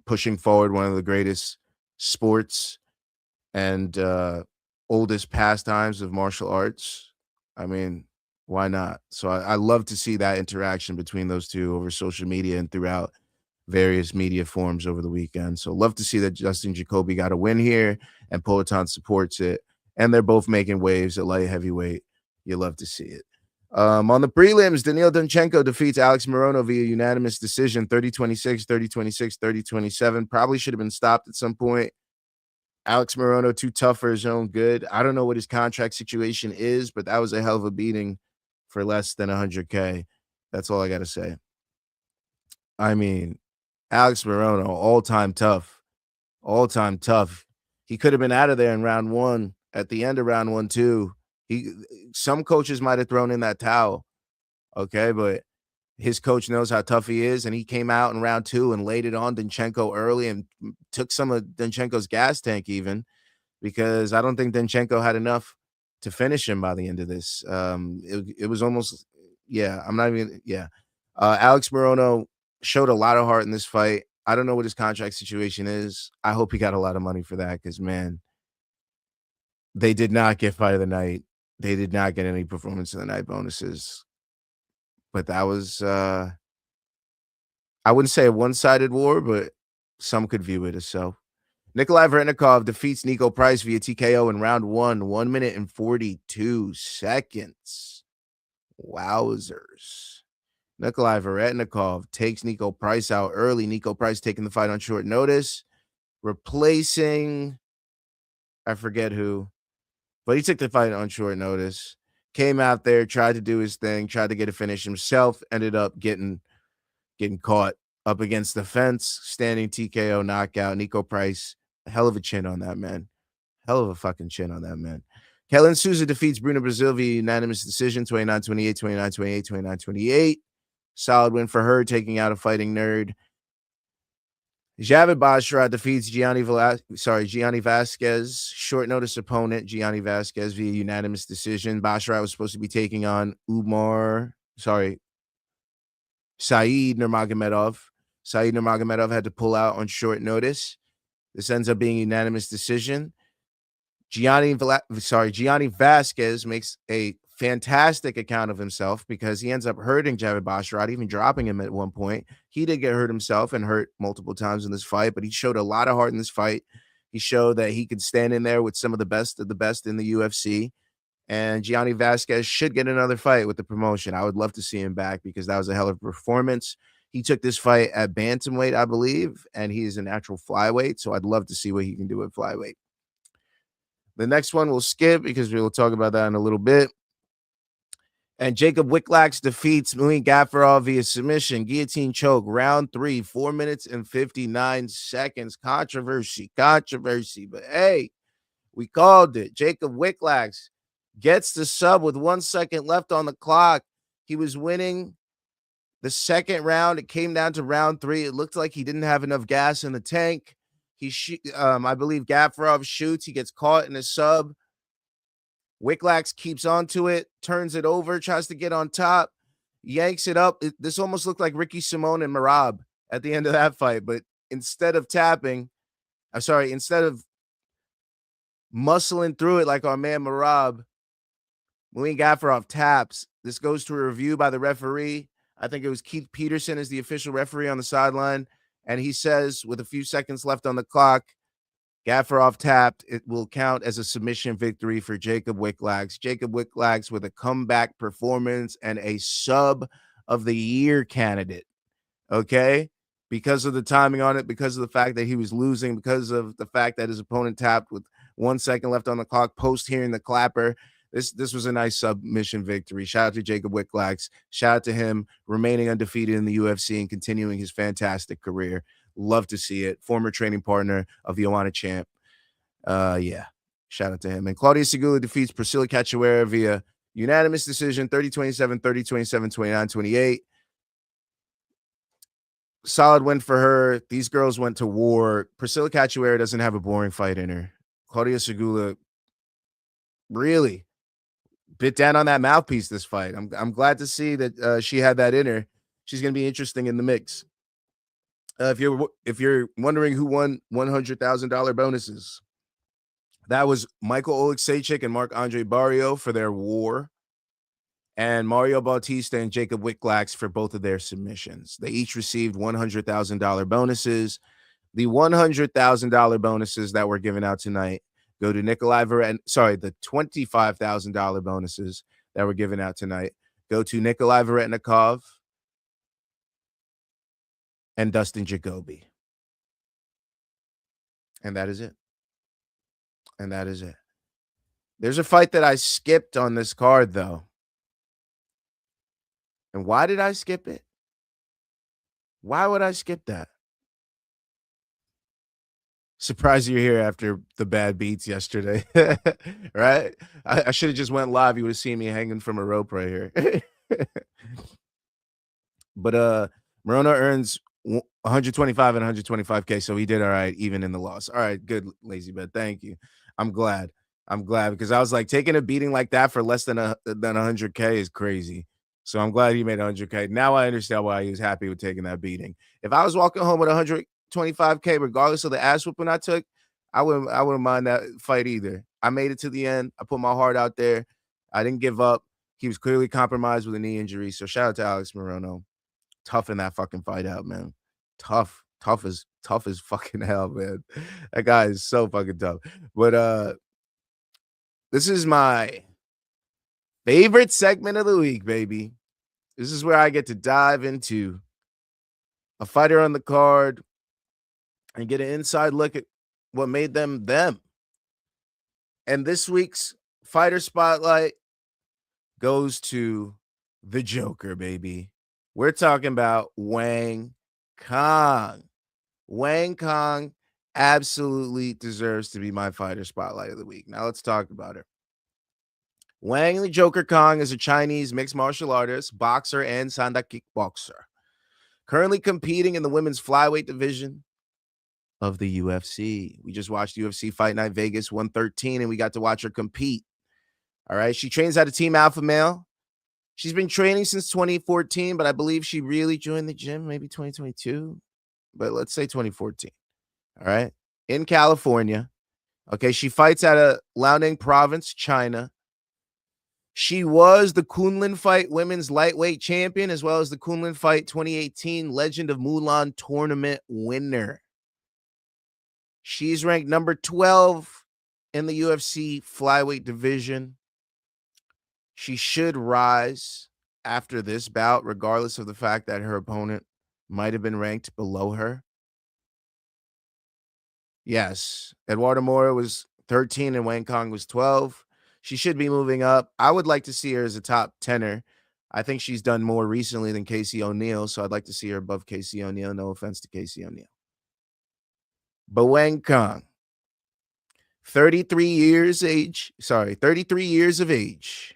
pushing forward one of the greatest sports and oldest pastimes of martial arts, I mean, why not? So I love to see that interaction between those two over social media and throughout various media forms over the weekend. So love to see that Dustin Jacoby got a win here and Poetan supports it. And they're both making waves at light heavyweight. You love to see it. On the prelims, Daniil Danchenko defeats Alex Morono via unanimous decision, 30-26, 30-26, 30-27. Probably should have been stopped at some point. Alex Morono, too tough for his own good. I don't know what his contract situation is, but that was a hell of a beating for less than 100K. That's all I got to say. I mean, Alex Morono, all-time tough. All-time tough. He could have been out of there in round 1. At the end of round 1, too. Some coaches might have thrown in that towel, okay? But his coach knows how tough he is, and he came out in round 2 and laid it on Danchenko early and took some of Danchenko's gas tank even, because I don't think Danchenko had enough to finish him by the end of this. It was almost, Alex Morono showed a lot of heart in this fight. I don't know what his contract situation is. I hope he got a lot of money for that because, man, they did not get fight of the night. They did not get any performance of the night bonuses. But that was, I wouldn't say a one-sided war, but some could view it as so. Nikolai Verenikov defeats Nico Price via TKO in round 1, 1 minute and 42 seconds. Wowzers. Nikolai Verenikov takes Nico Price out early. Nico Price taking the fight on short notice, replacing, I forget who, but he took the fight on short notice. Came out there, tried to do his thing, tried to get a finish himself, ended up getting caught up against the fence, standing TKO knockout. Nico Price, a hell of a chin on that man. Hell of a fucking chin on that man. Kellen Souza defeats Bruno Brazil via unanimous decision, 29-28, 29-28, 29-28. Solid win for her, taking out a fighting nerd. Javid Basharat defeats Gianni Vasquez, short notice opponent Gianni Vasquez via unanimous decision. Basharat was supposed to be taking on Saeed Nurmagomedov. Saeed Nurmagomedov had to pull out on short notice. This ends up being a unanimous decision. Gianni Vasquez makes a fantastic account of himself because he ends up hurting Javid Basharat, even dropping him at one point. He did get hurt himself and hurt multiple times in this fight, but he showed a lot of heart in this fight. He showed that he could stand in there with some of the best in the UFC. And Gianni Vasquez should get another fight with the promotion. I would love to see him back because that was a hell of a performance. He took this fight at bantamweight, I believe, and he is an actual flyweight, so I'd love to see what he can do at flyweight. The next one we'll skip because we will talk about that in a little bit. And Jacob Wicklax defeats Muin Gaffarov via submission, guillotine choke, round 3, 4 minutes and 59 seconds. Controversy. But hey, we called it. Jacob Wicklax gets the sub with 1 second left on the clock. He was winning the second round. It came down to round 3. It looked like he didn't have enough gas in the tank. I believe Gaffarov shoots. He gets caught in a sub. Wicklax keeps onto it, turns it over, tries to get on top, yanks it up. This almost looked like Ricky Simone and Merab at the end of that fight. But instead of muscling through it like our man Merab, Muin Gaffarov taps. This goes to a review by the referee. I think it was Keith Peterson as the official referee on the sideline. And he says, with a few seconds left on the clock, Gaffarov tapped. It will count as a submission victory for Jacob Wicklax. Jacob Wicklax with a comeback performance and a sub of the year candidate. Okay? Because of the timing on it, because of the fact that he was losing, because of the fact that his opponent tapped with 1 second left on the clock, post hearing the clapper. This was a nice submission victory. Shout out to Jacob Wicklax. Shout out to him remaining undefeated in the UFC and continuing his fantastic career. Love to see it. Former training partner of the Ioana champ. Yeah. Shout out to him. And Claudia Segula defeats Priscilla Cachoeira via unanimous decision, 30-27, 30-27, 29-28. Solid win for her. These girls went to war. Priscilla Cachoeira doesn't have a boring fight in her. Claudia Segula really bit down on that mouthpiece this fight. I'm glad to see that she had that in her. She's going to be interesting in the mix. If you're wondering who won $100,000 bonuses, that was Michael Oleksiejczyk and Marc-Andre Barrio for their war, and Mario Bautista and Jacob Wicklax for both of their submissions. They each received $100,000 bonuses. The $100,000 bonuses that were given out tonight go to Nikolai Varetnikov. Sorry, the $25,000 bonuses that were given out tonight go to Nikolai Varetnikov and Dustin Jacoby. And that is it. There's a fight that I skipped on this card, though. And why did I skip it? Why would I skip that? Surprised you're here after the bad beats yesterday, right? I should have just went live. You would have seen me hanging from a rope right here. But Morona earns 125 and 125K, so he did all right, even in the loss. All right, good, Lazy Bed. Thank you. I'm glad because I was like, taking a beating like that for less than 100K is crazy. So I'm glad he made 100K. Now I understand why he was happy with taking that beating. If I was walking home with 125K, regardless of the ass whooping I took, I wouldn't mind that fight either. I made it to the end. I put my heart out there. I didn't give up. He was clearly compromised with a knee injury. So shout out to Alex Morono. Toughing that fucking fight out, man. Tough as fucking hell, man. That guy is so fucking tough. But this is my favorite segment of the week, baby. This is where I get to dive into a fighter on the card and get an inside look at what made them them. And this week's fighter spotlight goes to the Joker, baby. We're talking about Wang Cong. Wang Cong absolutely deserves to be my fighter spotlight of the week. Now let's talk about it. Wang the Joker Cong is a Chinese mixed martial artist, boxer, and Sanda kickboxer. Currently competing in the women's flyweight division. of the UFC. We just watched UFC Fight Night Vegas 113, and we got to watch her compete. All right. She trains at a Team Alpha Male. She's been training since 2014, but I believe she really joined the gym maybe 2022, but let's say 2014. All right. In California. Okay. She fights at a Liaoning province, China. She was the Kunlun Fight Women's Lightweight Champion, as well as the Kunlun Fight 2018 Legend of Mulan Tournament winner. She's ranked number 12 in the UFC flyweight division. She should rise after this bout, regardless of the fact that her opponent might have been ranked below her. Yes, Eduardo Mora was 13 and Wang Cong was 12. She should be moving up. I would like to see her as a top 10er. I think she's done more recently than Casey O'Neill, so I'd like to see her above Casey O'Neill. No offense to Casey O'Neill. But Wang Cong, 33 years of age.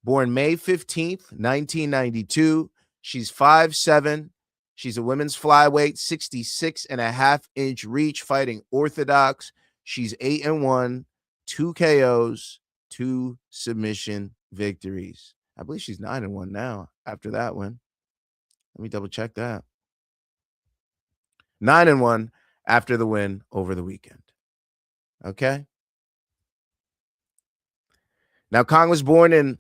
Born May 15th, 1992. She's 5'7". She's a women's flyweight, 66.5-inch reach, fighting orthodox. She's 8-1, 2 KOs, 2 submission victories. I believe she's 9-1 now after that win. Let me double check that. 9-1 after the win over the weekend. Okay. Now, Cong was born in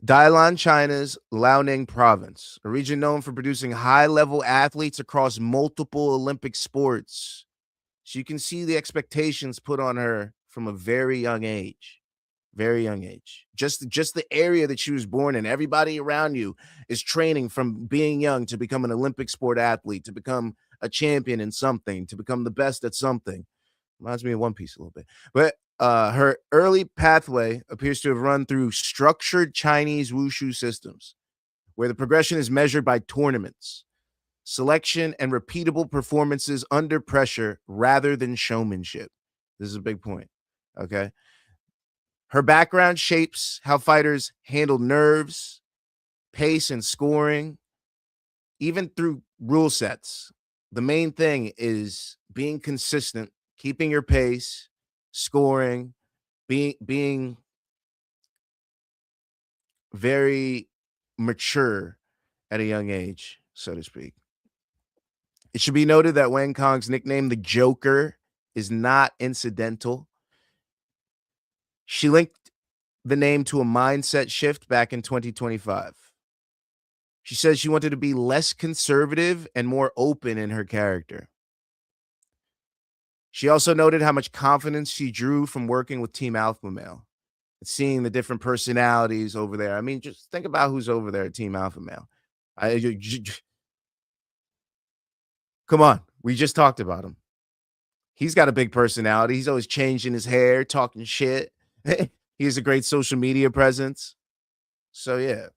Dalian, China's Liaoning province, a region known for producing high-level athletes across multiple Olympic sports. So you can see the expectations put on her from a very young age. Very young age. Just the area that she was born in. Everybody around you is training from being young to become an Olympic sport athlete, to become a champion in something, to become the best at something. Reminds me of One Piece a little bit. But her early pathway appears to have run through structured Chinese wushu systems, where the progression is measured by tournaments, selection, and repeatable performances under pressure rather than showmanship. This is a big point, okay? Her background shapes how fighters handle nerves, pace, and scoring, even through rule sets. The main thing is being consistent, keeping your pace, scoring, being very mature at a young age, so to speak. It should be noted that Wang Cong's nickname, the Joker, is not incidental. She linked the name to a mindset shift back in 2025. She says she wanted to be less conservative and more open in her character. She also noted how much confidence she drew from working with Team Alpha Male, seeing the different personalities over there. I mean, just think about who's over there at Team Alpha Male. Come on, we just talked about him. He's got a big personality. He's always changing his hair, talking shit. He has a great social media presence. So, yeah.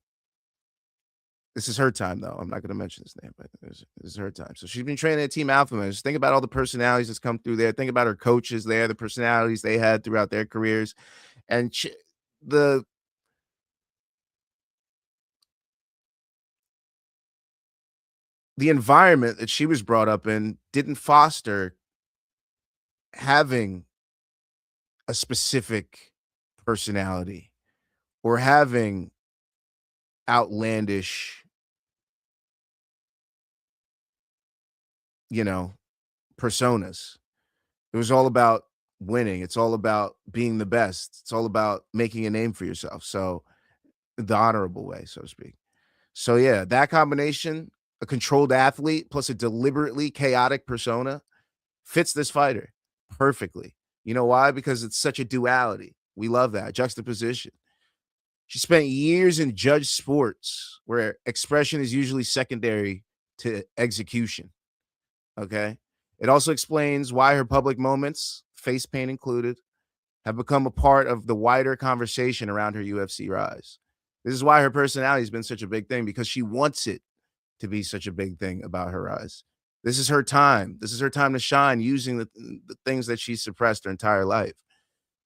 This is her time, though. I'm not going to mention his name, but this is her time. So she's been training at Team Alpha Man. Just think about all the personalities that's come through there. Think about her coaches there, the personalities they had throughout their careers. And the environment that she was brought up in didn't foster having a specific personality or having outlandish, personas. It was all about winning. It's all about being the best. It's all about making a name for yourself. So the honorable way, so to speak. So yeah, that combination, a controlled athlete plus a deliberately chaotic persona, fits this fighter perfectly. You know why? Because it's such a duality. We love that juxtaposition. She spent years in judge sports where expression is usually secondary to execution. Okay. It also explains why her public moments, face paint included, have become a part of the wider conversation around her UFC rise. This is why her personality has been such a big thing, because she wants it to be such a big thing about her rise. This is her time. This is her time to shine, using the things that she suppressed her entire life.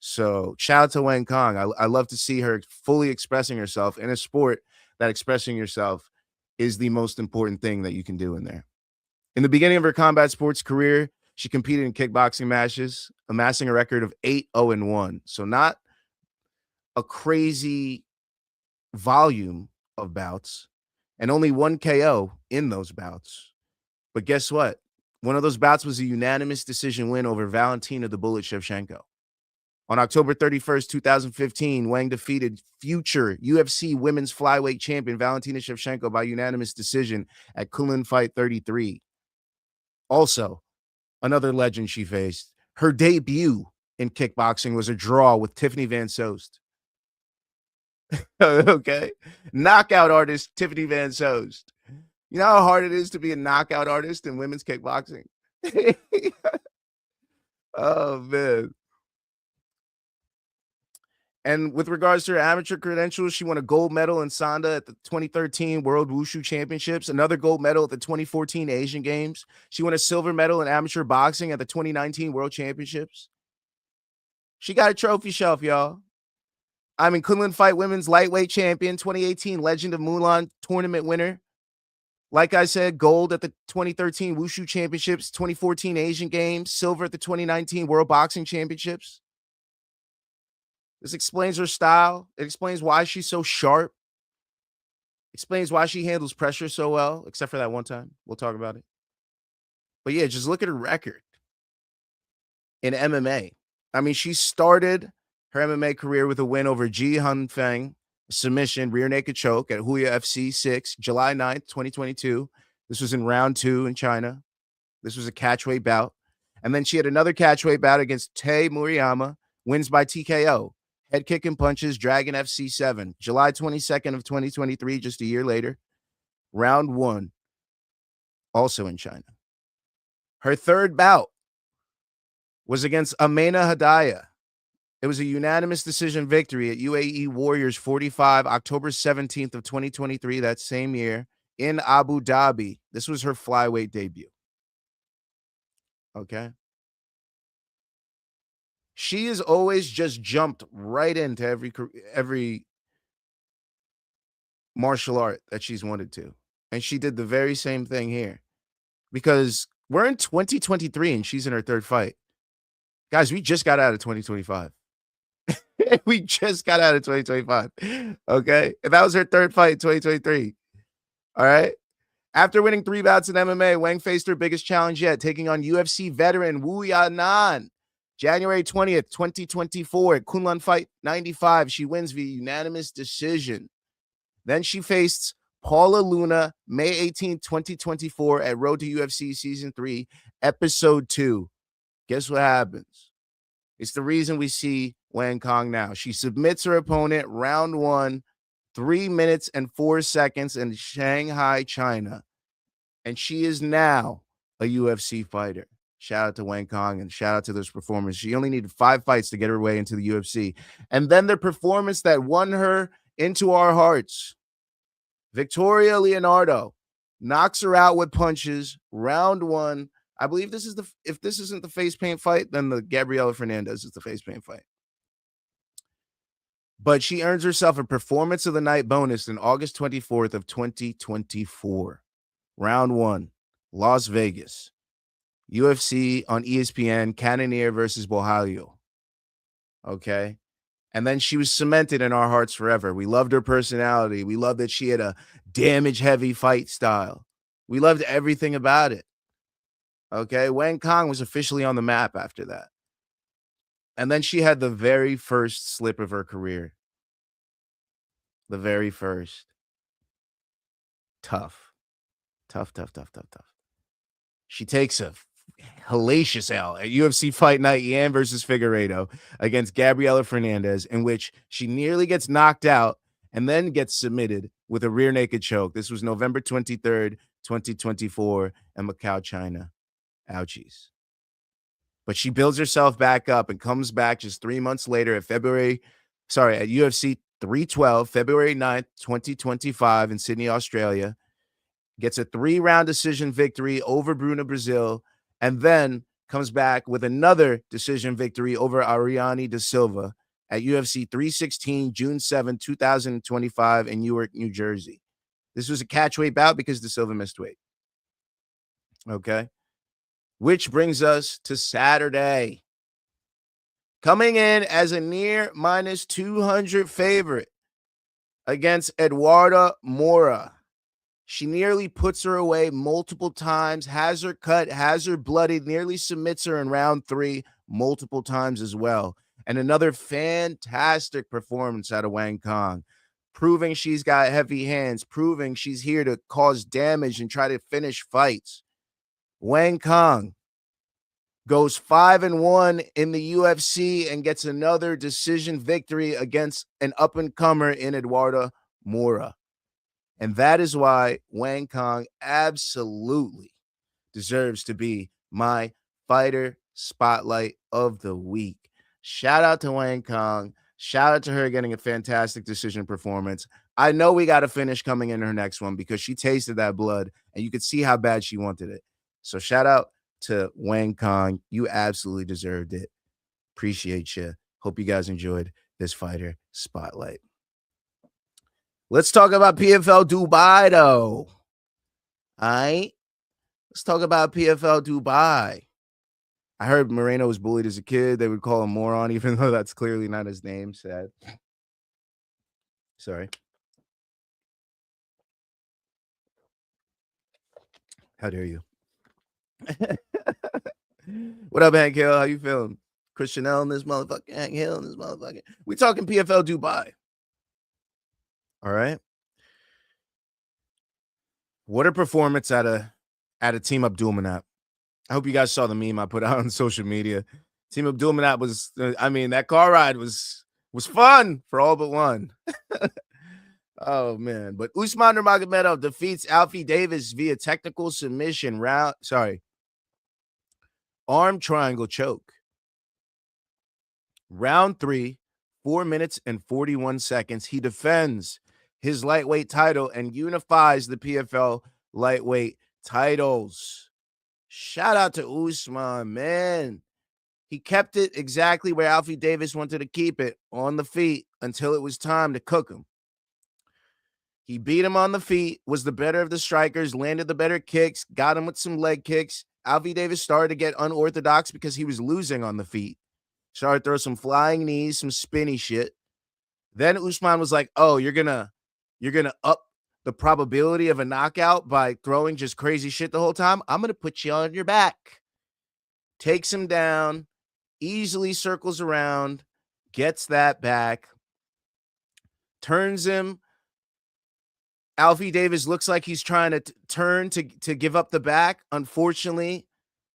So shout out to Wang Cong. I love to see her fully expressing herself in a sport that expressing yourself is the most important thing that you can do in there. In the beginning of her combat sports career, She competed in kickboxing matches, amassing a record of 8-0-1. So not a crazy volume of bouts and only one KO in those bouts. But guess what? One of those bouts was a unanimous decision win over Valentina the Bullet Shevchenko. On October 31st, 2015, Wang defeated future UFC women's flyweight champion Valentina Shevchenko by unanimous decision at Kunlun Fight 33. Also, another legend she faced. Her debut in kickboxing was a draw with Tiffany Van Soest. Okay? Knockout artist Tiffany Van Soest. You know how hard it is to be a knockout artist in women's kickboxing? Oh, man. And with regards to her amateur credentials, she won a gold medal in Sanda at the 2013 World Wushu Championships, another gold medal at the 2014 Asian Games. She won a silver medal in amateur boxing at the 2019 World Championships. She got a trophy shelf, y'all. I'm in Kunlun Fight Women's Lightweight Champion, 2018 Legend of Mulan tournament winner. Like I said, gold at the 2013 Wushu Championships, 2014 Asian Games, silver at the 2019 World Boxing Championships. This explains her style. It explains why she's so sharp. Explains why she handles pressure so well, except for that one time. We'll talk about it. But yeah, just look at her record in MMA. I mean, she started her MMA career with a win over Ji Hunfeng, submission, rear naked choke at Huya FC 6, July 9th, 2022. This was in round 2 in China. This was a catchweight bout. And then she had another catchweight bout against Tae Murayama, wins by TKO. Head kick and punches, Dragon FC 7, July 22nd of 2023, just a year later. Round 1, also in China. Her third bout was against Amena Hadaya. It was a unanimous decision victory at UAE Warriors 45, October 17th of 2023, that same year, in Abu Dhabi. This was her flyweight debut. Okay? She has always just jumped right into every martial art that she's wanted to. And she did the very same thing here. Because we're in 2023 and she's in her third fight. Guys, we just got out of 2025. We just got out of 2025. Okay? And that was her third fight in 2023. All right? After winning 3 bouts in MMA, Wang faced her biggest challenge yet, taking on UFC veteran Wu Yanan. January 20th, 2024 at Kunlun Fight 95. She wins via unanimous decision. Then she faced Paula Luna May 18th, 2024 at Road to UFC Season 3, Episode 2. Guess what happens? It's the reason we see Wang Cong now. She submits her opponent round 1, 3 minutes and 4 seconds in Shanghai, China. And she is now a UFC fighter. Shout out to Wang Cong and shout out to those performers. She only needed 5 fights to get her way into the UFC. And then the performance that won her into our hearts. Victoria Leonardo knocks her out with punches. Round 1. I believe this is if this isn't the face paint fight, then the Gabriela Fernandez is the face paint fight. But she earns herself a performance of the night bonus in August 24th of 2024. Round 1, Las Vegas. UFC on ESPN, Cannonier versus Bohalio. Okay. And then she was cemented in our hearts forever. We loved her personality. We loved that she had a damage-heavy fight style. We loved everything about it. Okay. Wang Cong was officially on the map after that. And then she had the very first slip of her career. The very first. Tough. She takes a hellacious L at UFC Fight Night, Yan versus Figueroa against Gabriela Fernandez, in which she nearly gets knocked out and then gets submitted with a rear naked choke. This was November 23rd, 2024 in Macau, China. Ouchies. But she builds herself back up and comes back just 3 months later at UFC 312, February 9th, 2025 in Sydney, Australia. Gets a 3-round decision victory over Bruna Brazil, and then comes back with another decision victory over Ariane De Silva at UFC 316, June 7, 2025 in Newark, New Jersey. This was a catchweight bout because De Silva missed weight. Okay. which brings us to Saturday. Coming in as a near minus 200 favorite against Eduarda Moura. She nearly puts her away multiple times, has her cut, has her bloodied, nearly submits her in round 3 multiple times as well. And another fantastic performance out of Wang Cong, proving she's got heavy hands, proving she's here to cause damage and try to finish fights. Wang Cong goes 5-1 in the UFC and gets another decision victory against an up-and-comer in Eduarda Moura. And that is why Wang Cong absolutely deserves to be my fighter spotlight of the week. Shout out to Wang Cong. Shout out to her getting a fantastic decision performance. I know we got a finish coming in her next one because she tasted that blood and you could see how bad she wanted it. So shout out to Wang Cong. You absolutely deserved it. Appreciate you. Hope you guys enjoyed this fighter spotlight. Let's talk about PFL Dubai, though. All right? Let's talk about PFL Dubai. I heard Moreno was bullied as a kid. They would call him moron, even though that's clearly not his name. Sad. Sorry. How dare you? What up, Hank Hill? How you feeling? Christian L in this motherfucker. Hank Hill in this motherfucker. We talking PFL Dubai. All right. What a performance at a Team Abdulmanap. I hope you guys saw the meme I put out on social media. Team Abdulmanap was, that car ride was fun for all but one. Oh, man. But Usman Nurmagomedov defeats Alfie Davis via technical submission arm triangle choke. Round 3, 4 minutes and 41 seconds. He defends his lightweight title and unifies the PFL lightweight titles. Shout out to Usman, man. He kept it exactly where Alfie Davis wanted to keep it, on the feet, until it was time to cook him. He beat him on the feet, was the better of the strikers, landed the better kicks, got him with some leg kicks. Alfie Davis started to get unorthodox because he was losing on the feet. Started to throw some flying knees, some spinny shit. Then Usman was like, oh, you're gonna up the probability of a knockout by throwing just crazy shit the whole time? I'm going to put you on your back. Takes him down, easily circles around, gets that back, turns him. Alfie Davis looks like he's trying to turn to give up the back. Unfortunately,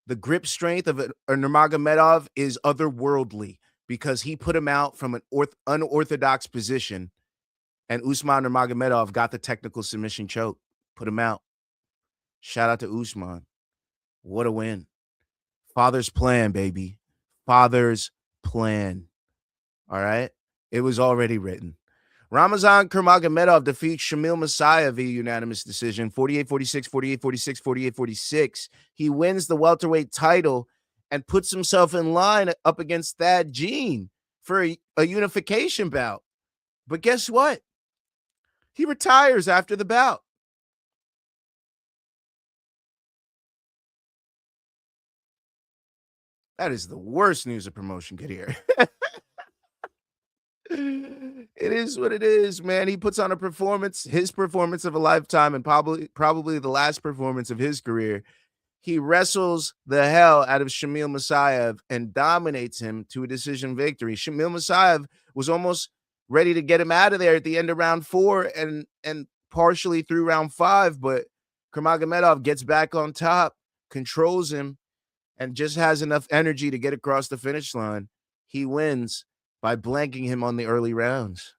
the grip strength of a Nurmagomedov is otherworldly because he put him out from an unorthodox position. And Usman Nurmagomedov got the technical submission choke, put him out. Shout out to Usman. What a win. Father's plan, baby. Father's plan. All right? It was already written. Ramazan Nurmagomedov defeats Shamil Messiah via unanimous decision, 48-46, 48-46, 48-46. He wins the welterweight title and puts himself in line up against Thad Jean for a unification bout. But guess what? He retires after the bout. That is the worst news a promotion could hear. It is what it is, man. He puts on a performance, his performance of a lifetime, and probably the last performance of his career. He wrestles the hell out of Shamil Messiah and dominates him to a decision victory. Shamil Messiah was almost ready to get him out of there at the end of round 4 and partially through round 5, but Nurmagomedov gets back on top, controls him, and just has enough energy to get across the finish line. He wins by blanking him on the early rounds.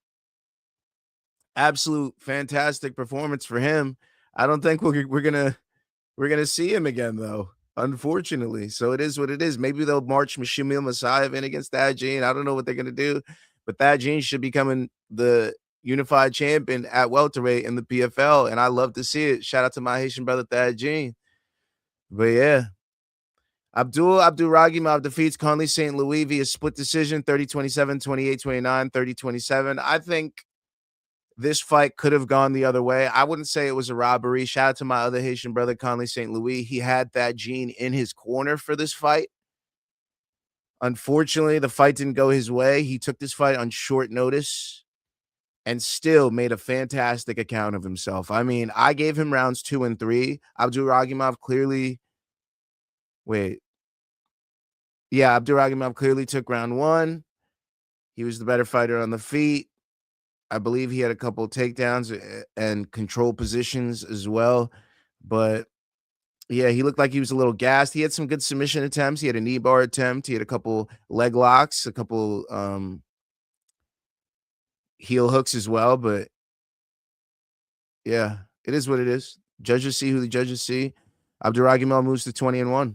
Absolute fantastic performance for him. I don't think we're gonna see him again, though, unfortunately. So it is what it is. Maybe they'll march Shamil Messiah in against Thad Jean. I don't know what they're gonna do, but Thad Jean should be becoming the unified champion at welterweight in the PFL, and I love to see it. Shout out to my Haitian brother Thad Jean. But yeah. Abdurragimov defeats Conley St. Louis via split decision, 30-27, 28-29, 30-27. I think this fight could have gone the other way. I wouldn't say it was a robbery. Shout out to my other Haitian brother, Conley St. Louis. He had that gene in his corner for this fight. Unfortunately, the fight didn't go his way. He took this fight on short notice and still made a fantastic account of himself. I mean, I gave him rounds 2 and 3. Abdurakhimov clearly took round 1. He was the better fighter on the feet. I believe he had a couple of takedowns and control positions as well. But yeah, he looked like he was a little gassed. He had some good submission attempts. He had a knee bar attempt. He had a couple leg locks, a couple heel hooks as well. But yeah, it is what it is. Judges see who the judges see. Abdurakhimov moves to 20-1.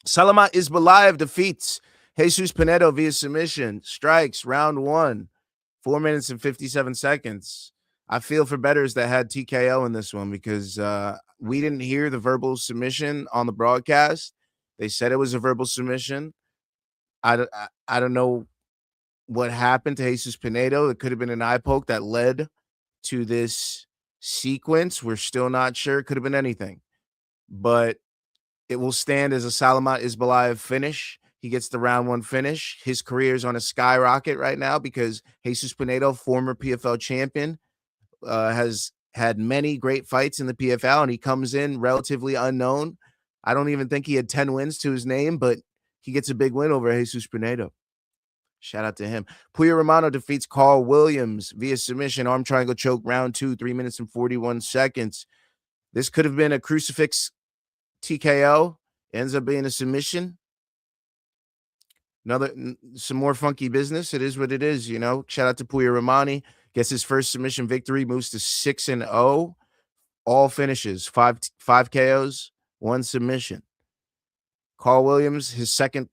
Salamat Isbalayev defeats Jesus Pinedo via submission. Strikes round 1. 4 minutes and 57 seconds. I feel for bettors that had TKO in this one because we didn't hear the verbal submission on the broadcast. They said it was a verbal submission. I don't know what happened to Jesus Pinedo. It could have been an eye poke that led to this sequence. We're still not sure. It could have been anything. But it will stand as a Salamat Isbalayev finish. He gets the round 1 finish. His career is on a skyrocket right now because Jesus Pinedo, former PFL champion, has had many great fights in the PFL, and he comes in relatively unknown. I don't even think he had 10 wins to his name, but he gets a big win over Jesus Pinedo. Shout out to him. Puyo Romano defeats Carl Williams via submission, arm triangle choke, round 2, 3 minutes and 41 seconds. This could have been a crucifix TKO. Ends up being a submission. Some more funky business. It is what it is, you know. Shout out to Puyo Romani. Gets his first submission victory, moves to 6-0. All finishes, five KOs, 1 submission. Carl Williams, his second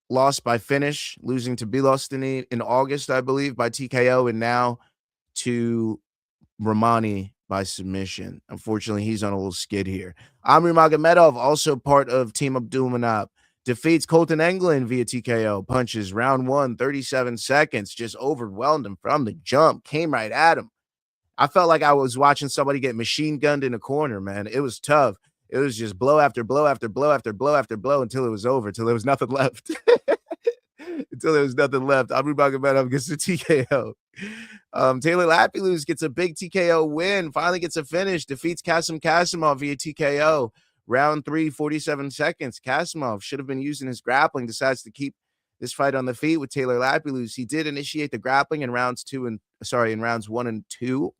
loss by finish, losing to Bilostini in August, I believe, by TKO, and now to Romani by submission. Unfortunately, he's on a little skid here. Nurmagomedov, also part of Team Abdulmanap, defeats Colton England via TKO. Punches round 1, 37 seconds. Just overwhelmed him from the jump. Came right at him. I felt like I was watching somebody get machine gunned in a corner, man. It was tough. It was just blow after blow after blow after blow after blow until it was over, until there was nothing left. Until there was nothing left. Nurmagomedov gets the TKO. Taylor Lapilus gets a big TKO win. Finally gets a finish. Defeats Kasim Kasimov via TKO. Round 3, 47 seconds. Kasimov should have been using his grappling. Decides to keep this fight on the feet with Taylor Lapilus. He did initiate the grappling in rounds 1 and 2,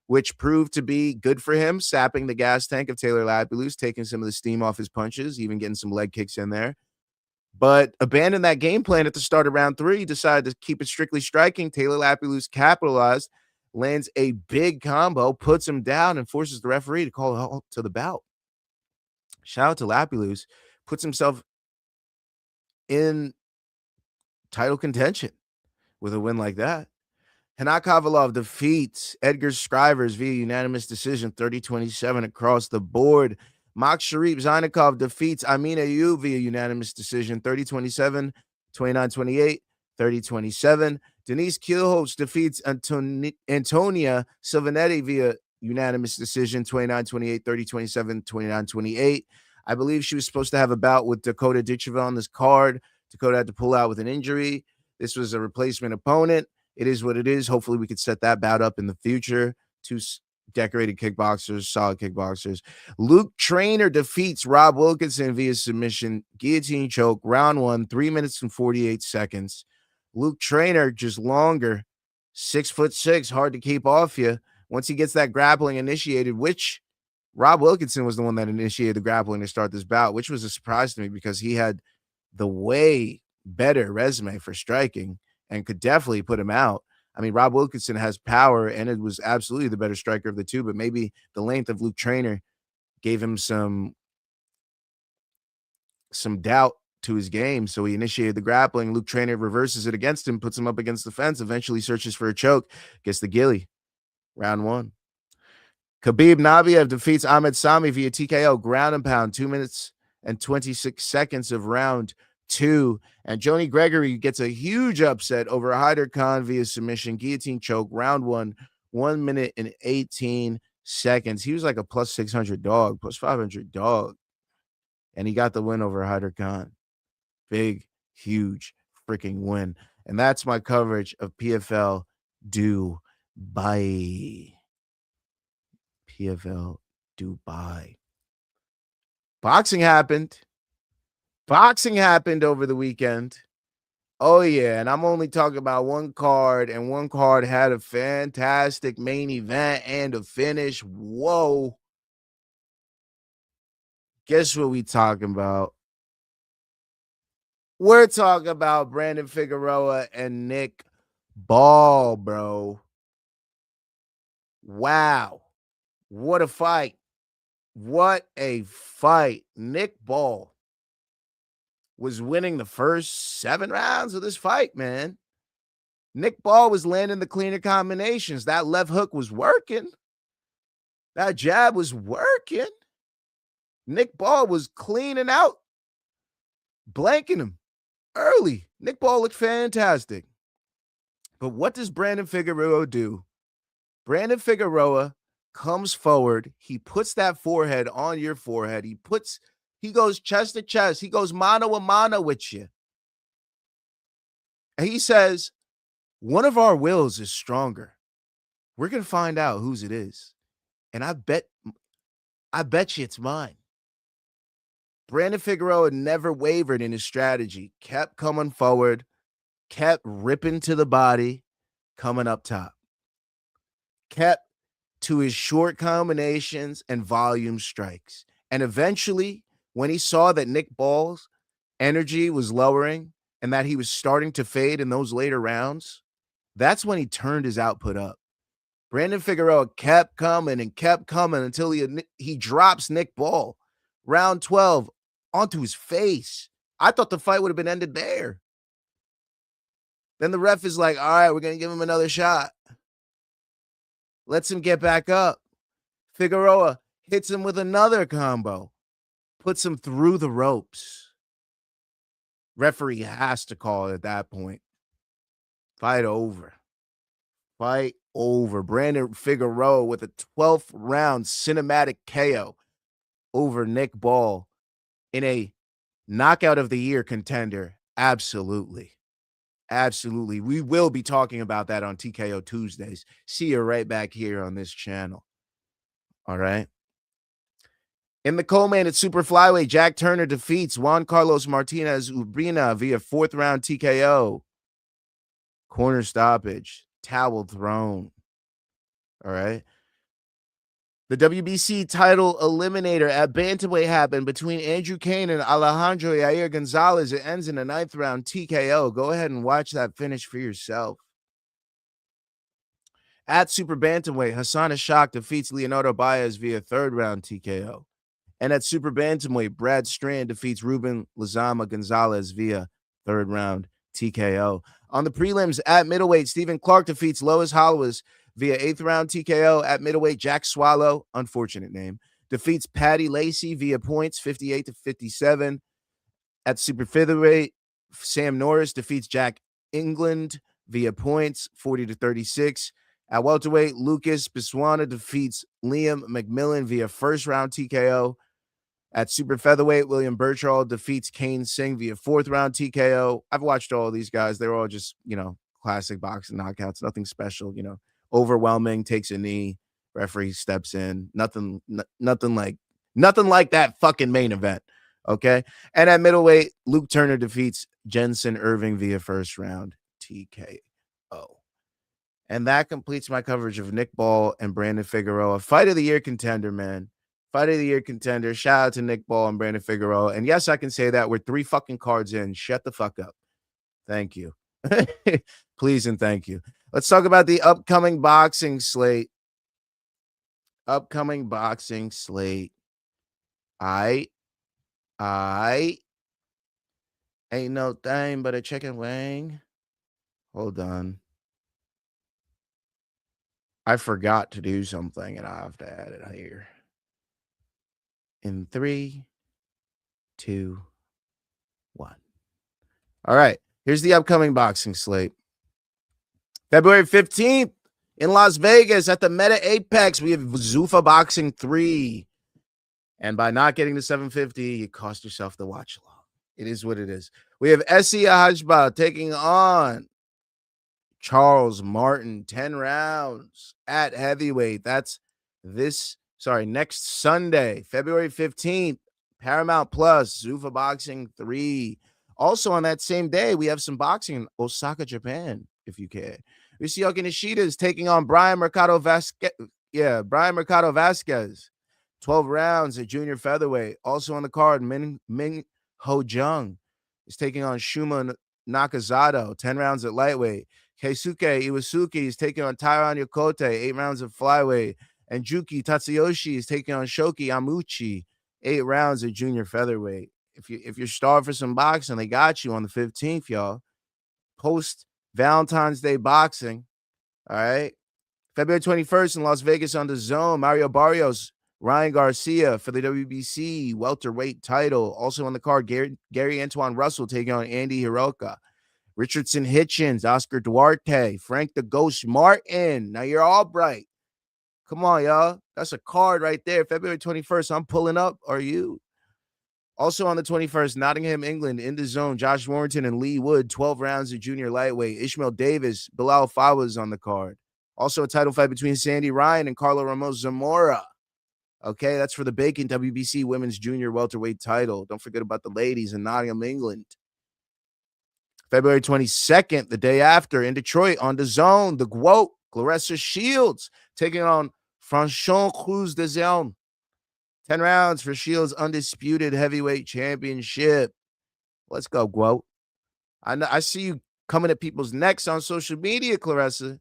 which proved to be good for him, sapping the gas tank of Taylor Lapilus, taking some of the steam off his punches, even getting some leg kicks in there. But abandoned that game plan at the start of round 3, decided to keep it strictly striking. Taylor Lapilus capitalized, lands a big combo, puts him down, and forces the referee to call a halt to the bout. Shout out to Lapilus, puts himself in title contention with a win like that. Hanat Kovalov defeats Edgar Scrivers via unanimous decision, 30-27 across the board. Mak Sharif Zainikov defeats Amin Ayub via unanimous decision, 30-27, 29-28, 30-27. Denise Kielholz defeats Antonia Silvanetti via unanimous decision, 29-28, 30-27, 29-28. I believe she was supposed to have a bout with Dakota Ditcheva on this card. Dakota had to pull out with an injury. This was a replacement opponent. It is what it is. Hopefully we could set that bout up in the future. 2 decorated kickboxers, solid kickboxers. Luke Traynor defeats Rob Wilkinson via submission, guillotine choke, round 1, 3 minutes and 48 seconds. Luke Traynor just longer, 6'6", hard to keep off you. Once he gets that grappling initiated, which Rob Wilkinson was the one that initiated the grappling to start this bout, which was a surprise to me because he had the way better resume for striking and could definitely put him out. I mean, Rob Wilkinson has power, and it was absolutely the better striker of the two, but maybe the length of Luke Traynor gave him some doubt to his game, so he initiated the grappling. Luke Traynor reverses it against him, puts him up against the fence, eventually searches for a choke, gets the gilly. Round 1. Khabib Nabiev defeats Ahmed Sami via TKO, ground and pound, 2 minutes and 26 seconds of round 2. And Joni Gregory gets a huge upset over Hyder Khan via submission, guillotine choke, round 1, 1 minute and 18 seconds. He was like a plus 600 dog, plus 500 dog. And he got the win over Hyder Khan. Big, huge freaking win. And that's my coverage of PFL Dubai. PFL Dubai. Boxing happened. Boxing happened over the weekend. Oh, yeah. And I'm only talking about one card, and one card had a fantastic main event and a finish. Whoa. Guess what we talking about? We're talking about Brandon Figueroa and Nick Ball, bro. Wow. What a fight. What a fight. Nick Ball was winning the first 7 rounds of this fight, man. Nick Ball was landing the cleaner combinations. That left hook was working. That jab was working. Nick Ball was cleaning out, blanking him early. Nick Ball looked fantastic. But what does Brandon Figueroa do? Brandon Figueroa comes forward. He puts that forehead on your forehead. He goes chest to chest. He goes mano a mano with you. And he says, one of our wills is stronger. We're going to find out whose it is. And I bet you it's mine. Brandon Figueroa never wavered in his strategy. Kept coming forward. Kept ripping to the body. Coming up top. Kept to his short combinations and volume strikes. And eventually, when he saw that Nick Ball's energy was lowering and that he was starting to fade in those later rounds, that's when he turned his output up. Brandon Figueroa kept coming until he drops Nick Ball. Round 12 onto his face. I thought the fight would have been ended there. Then the ref is like, all right, we're going to give him another shot. Lets him get back up. Figueroa hits him with another combo. Puts him through the ropes. Referee has to call it at that point. Fight over. Fight over. Brandon Figueroa with a 12th round cinematic KO over Nick Ball in a knockout of the year contender. Absolutely. Absolutely. We will be talking about that on TKO Tuesdays. See you right back here on this channel. All right. In the co-main at super flyweight, Jack Turner defeats Juan Carlos Martinez Urbina via 4th round TKO. Corner stoppage. Towel thrown. All right. The WBC title eliminator at bantamweight happened between Andrew Kane and Alejandro Yair Gonzalez. It ends in a 9th round TKO. Go ahead and watch that finish for yourself. At super bantamweight, Hassan Ashak defeats Leonardo Baez via 3rd round TKO. And at super bantamweight, Brad Strand defeats Ruben Lizama Gonzalez via 3rd round TKO. On the prelims, at middleweight, Stephen Clark defeats Lois Hollis via 8th round TKO. At middleweight, Jack Swallow, unfortunate name, defeats Patty Lacey via points, 58-57. At super featherweight, Sam Norris defeats Jack England via points, 40-36. At welterweight, Lucas Biswana defeats Liam McMillan via 1st round TKO. At super featherweight, William Burchall defeats Kane Singh via 4th round TKO. I've watched all of these guys. They're all just, classic boxing knockouts. Nothing special, overwhelming, takes a knee, referee steps in. Nothing like that fucking main event. Okay. And at middleweight, Luke Turner defeats Jensen Irving via 1st round TKO. And that completes my coverage of Nick Ball and Brandon Figueroa. Fight of the year contender, man. Fight of the year contender. Shout out to Nick Ball and Brandon Figueroa. And yes, I can say that. We're 3 fucking cards in. Shut the fuck up. Thank you. Please and thank you. Let's talk about the upcoming boxing slate. Upcoming boxing slate. I ain't no thing but a chicken wing. Hold on. I forgot to do something and I have to add it here. In 3, 2, 1. All right. Here's the upcoming boxing slate. February 15th, In Las Vegas at the Meta Apex, we have Zuffa Boxing 3. And by not getting to 750, you cost yourself the watch along. It is what it is. We have Essie Hajba taking on Charles Martin, 10 rounds at heavyweight. That's next Sunday, February 15th, Paramount Plus, Zuffa Boxing 3. Also on that same day, we have some boxing in Osaka, Japan, if you care. Ryusuke Nishida is taking on Brian Mercado Vasquez. Brian Mercado Vasquez. 12 rounds at junior featherweight. Also on the card, Ming Ho Jung is taking on Shuma Nakazato. 10 rounds at lightweight. Keisuke Iwasuki is taking on Tyron Yokote. 8 rounds at flyweight. And Juki Tatsuyoshi is taking on Shoki Amuchi. 8 rounds at junior featherweight. If you're starved for some boxing, they got you on the 15th, y'all. Post Valentine's Day boxing. All right. February 21st in Las Vegas on the Zone. Mario Barrios, Ryan Garcia for the WBC welterweight title. Also on the card, Gary Antoine Russell taking on Andy Hiroka. Richardson Hitchens, Oscar Duarte, Frank the Ghost Martin. Now you're all bright. Come on, y'all. That's a card right there. February 21st. I'm pulling up. Are you? Also on the 21st, Nottingham, England, in the Zone, Josh Warrington and Lee Wood, 12 rounds at junior lightweight. Ishmael Davis, Bilal Fawaz on the card. Also a title fight between Sandy Ryan and Carlo Ramos Zamora. Okay, that's for the Bacon WBC Women's Junior Welterweight title. Don't forget about the ladies in Nottingham, England. February 22nd, the day after, in Detroit, on the Zone, the GWOAT, Clarissa Shields, taking on Franchon Cruz de Zion. 10 rounds for Shields' undisputed heavyweight championship. Let's go, GWOAT. I see you coming at people's necks on social media, Clarissa.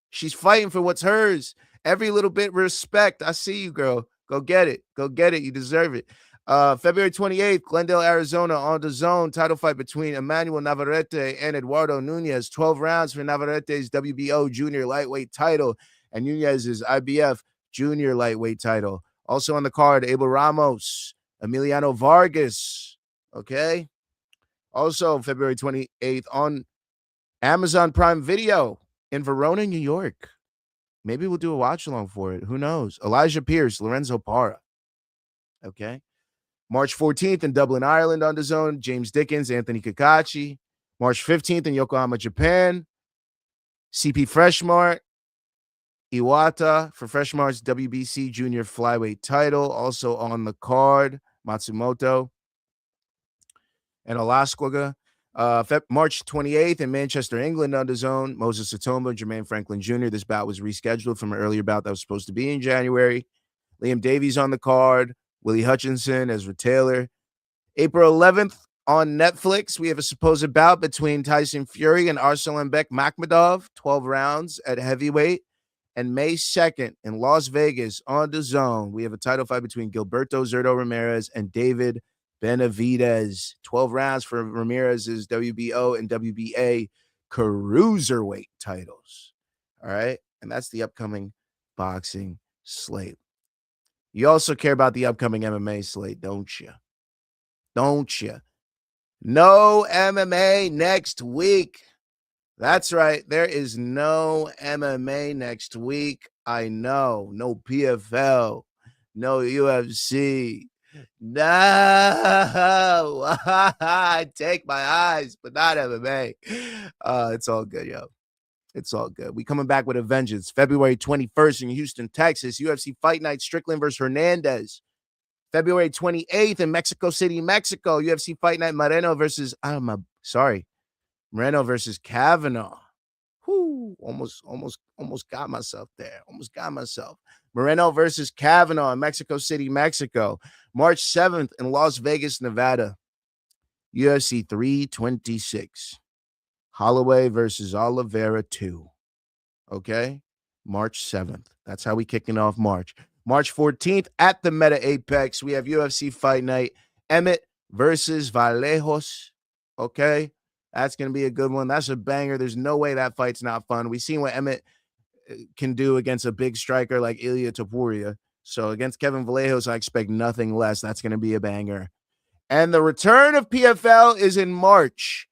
She's fighting for what's hers. Every little bit respect. I see you, girl. Go get it. Go get it. You deserve it. February 28th, Glendale, Arizona, on the Zone. Title fight between Emmanuel Navarrete and Eduardo Nunez. 12 rounds for Navarrete's WBO junior lightweight title and Nunez's IBF junior lightweight title. Also on the card, Abel Ramos, Emiliano Vargas. Okay. Also, February 28th on Amazon Prime Video in Verona, New York. Maybe we'll do a watch along for it. Who knows? Elijah Pierce, Lorenzo Parra. Okay. March 14th in Dublin, Ireland on the Zone, James Dickens, Anthony Kakachi. March 15th in Yokohama, Japan, CP Freshmart, Iwata for Freshmart's WBC junior flyweight title. Also on the card, Matsumoto and Alaskwaga. March 28th in Manchester, England on the Zone, Moses Satoma, Jermaine Franklin Jr. This bout was rescheduled from an earlier bout that was supposed to be in January. Liam Davies on the card, Willie Hutchinson, Ezra Taylor. April 11th on Netflix, we have a supposed bout between Tyson Fury and Arslanbek Makhmudov, 12 rounds at heavyweight. And May 2nd in Las Vegas on the Zone, we have a title fight between Gilberto Zurdo Ramirez and David Benavidez. 12 rounds for Ramirez's WBO and WBA cruiserweight titles. All right. And that's the upcoming boxing slate. You also care about the upcoming MMA slate, don't you? Don't you? No MMA next week. That's right. There is no MMA next week. I know. No PFL. No UFC. No. I take my eyes, but not MMA. It's all good, yo. It's all good. We coming back with a vengeance. February 21st in Houston, Texas. UFC Fight Night, Strickland versus Hernandez. February 28th in Mexico City, Mexico. UFC Fight Night, Moreno versus Kavanaugh. Whoo, almost got myself there. Almost got myself. Moreno versus Kavanaugh in Mexico City, Mexico. March 7th in Las Vegas, Nevada. UFC 326. Holloway versus Oliveira 2. Okay? March 7th. That's how we kicking off March. March 14th at the Meta Apex, we have UFC Fight Night. Emmett versus Vallejos. Okay? That's going to be a good one. That's a banger. There's no way that fight's not fun. We've seen what Emmett can do against a big striker like Ilia Topuria. So against Kevin Vallejos, I expect nothing less. That's going to be a banger. And the return of PFL is in March.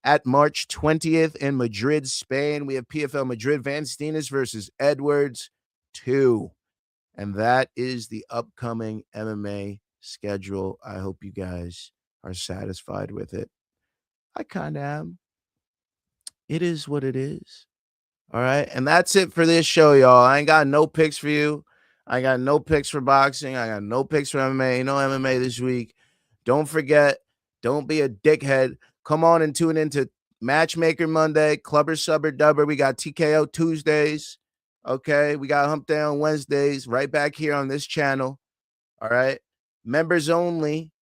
at March 20th in Madrid, Spain. We have PFL Madrid, Van Steenis versus Edwards 2. And that is the upcoming MMA schedule. I hope you guys are satisfied with it. I kind of am. It is what it is. All right. And that's it for this show, y'all. I ain't got no picks for you. I got no picks for boxing. I got no picks for MMA. No MMA this week. Don't forget, don't be a dickhead. Come on and tune into Matchmaker Monday, Clubber, Subber, Dubber. We got TKO Tuesdays. Okay. We got Hump Day on Wednesdays right back here on this channel. All right. Members only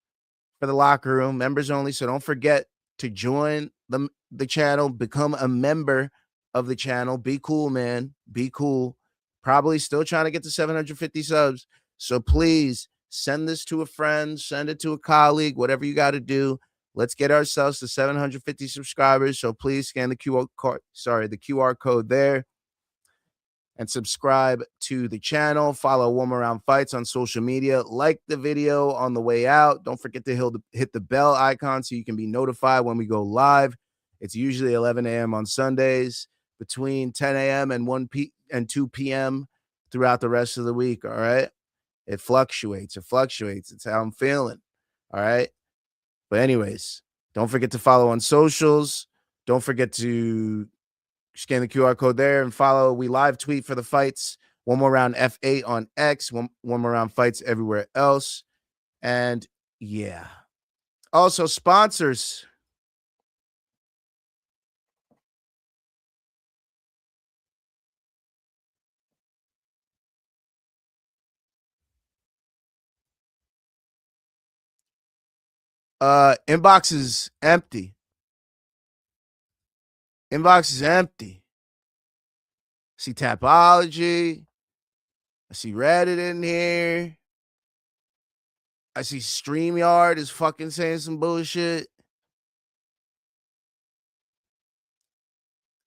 for the locker room. Members only. So don't forget to join the channel. Become a member of the channel. Be cool, man. Be cool. Probably still trying to get to 750 subs. So please send this to a friend, send it to a colleague, whatever you got to do. Let's get ourselves to 750 subscribers. So please scan the QR code there and subscribe to the channel. Follow One More Round Fights on social media. Like the video on the way out. Don't forget to hit the bell icon so you can be notified when we go live. It's usually 11 a.m. on Sundays, between 10 a.m. and 2 p.m. throughout the rest of the week, all right? It fluctuates. It's how I'm feeling, all right? But anyways, don't forget to follow on socials. Don't forget to scan the QR code there and follow. We live tweet for the fights. One More Round F8 on X. One More Round Fights everywhere else. And yeah. Also, sponsors. Inbox is empty. Inbox is empty. I see Tapology. I see Reddit in here. I see StreamYard is fucking saying some bullshit.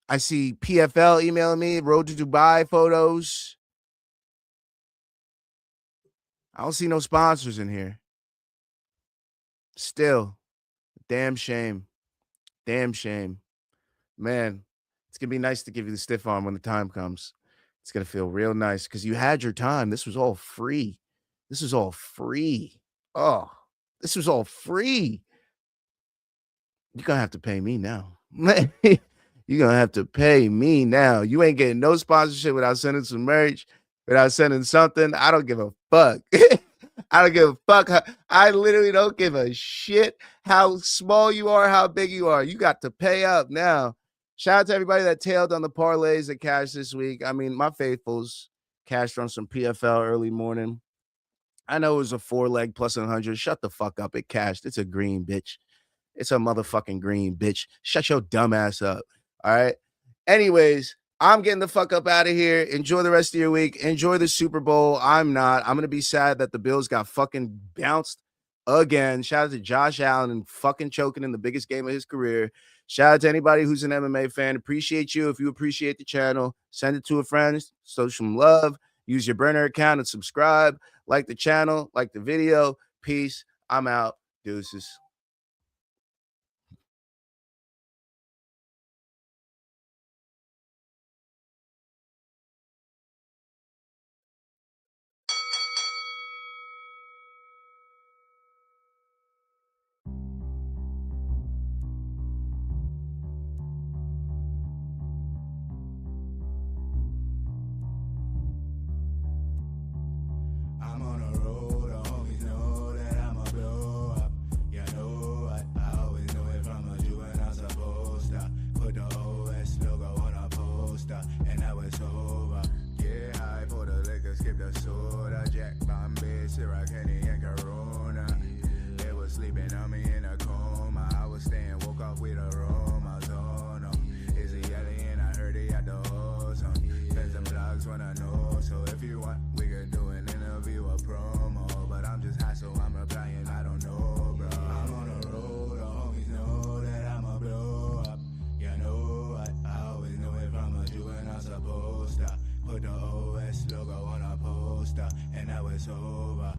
I see PFL emailing me Road to Dubai photos. I don't see no sponsors in here. Still, damn shame. Damn shame. Man, it's going to be nice to give you the stiff arm when the time comes. It's going to feel real nice because you had your time. This was all free. This was all free. Oh, this was all free. You're going to have to pay me now. You're going to have to pay me now. You ain't getting no sponsorship without sending some merch, without sending something. I don't give a fuck. I don't give a fuck. I literally don't give a shit how small you are, how big you are. You got to pay up now. Shout out to everybody that tailed on the parlays that cashed this week. I mean, my faithfuls cashed on some PFL early morning. I know it was a 4-leg plus 100. Shut the fuck up. It cashed. It's a green, bitch. It's a motherfucking green, bitch. Shut your dumb ass up. All right. Anyways, I'm getting the fuck up out of here. Enjoy the rest of your week. Enjoy the Super Bowl. I'm not. I'm going to be sad that the Bills got fucking bounced again. Shout out to Josh Allen and fucking choking in the biggest game of his career. Shout out to anybody who's an MMA fan. Appreciate you. If you appreciate the channel, send it to a friend. Show some love. Use your burner account and subscribe. Like the channel. Like the video. Peace. I'm out. Deuces. I'm on a road, I always know that I'ma blow up. You know what? I always know if I'm a Jew and I'm supposed to put the OS logo on a poster, and now it's over. Get high for the liquor, skip the soda, Jack Bombay, Syrah, Kenny, and Corona. They was sleeping on me in a coma. I was staying, woke up with aromas on them. Is he alien? I heard he had the hose on. Fans and blogs wanna know, so if you want, we could do an interview, a promo. But I'm just high, so I'm replying, I don't know, bro. I'm on the road, I always know that I'ma blow up. You know what? I always know if I'm a Jew and I'm supposed to put the OS logo on a poster, and now it's over.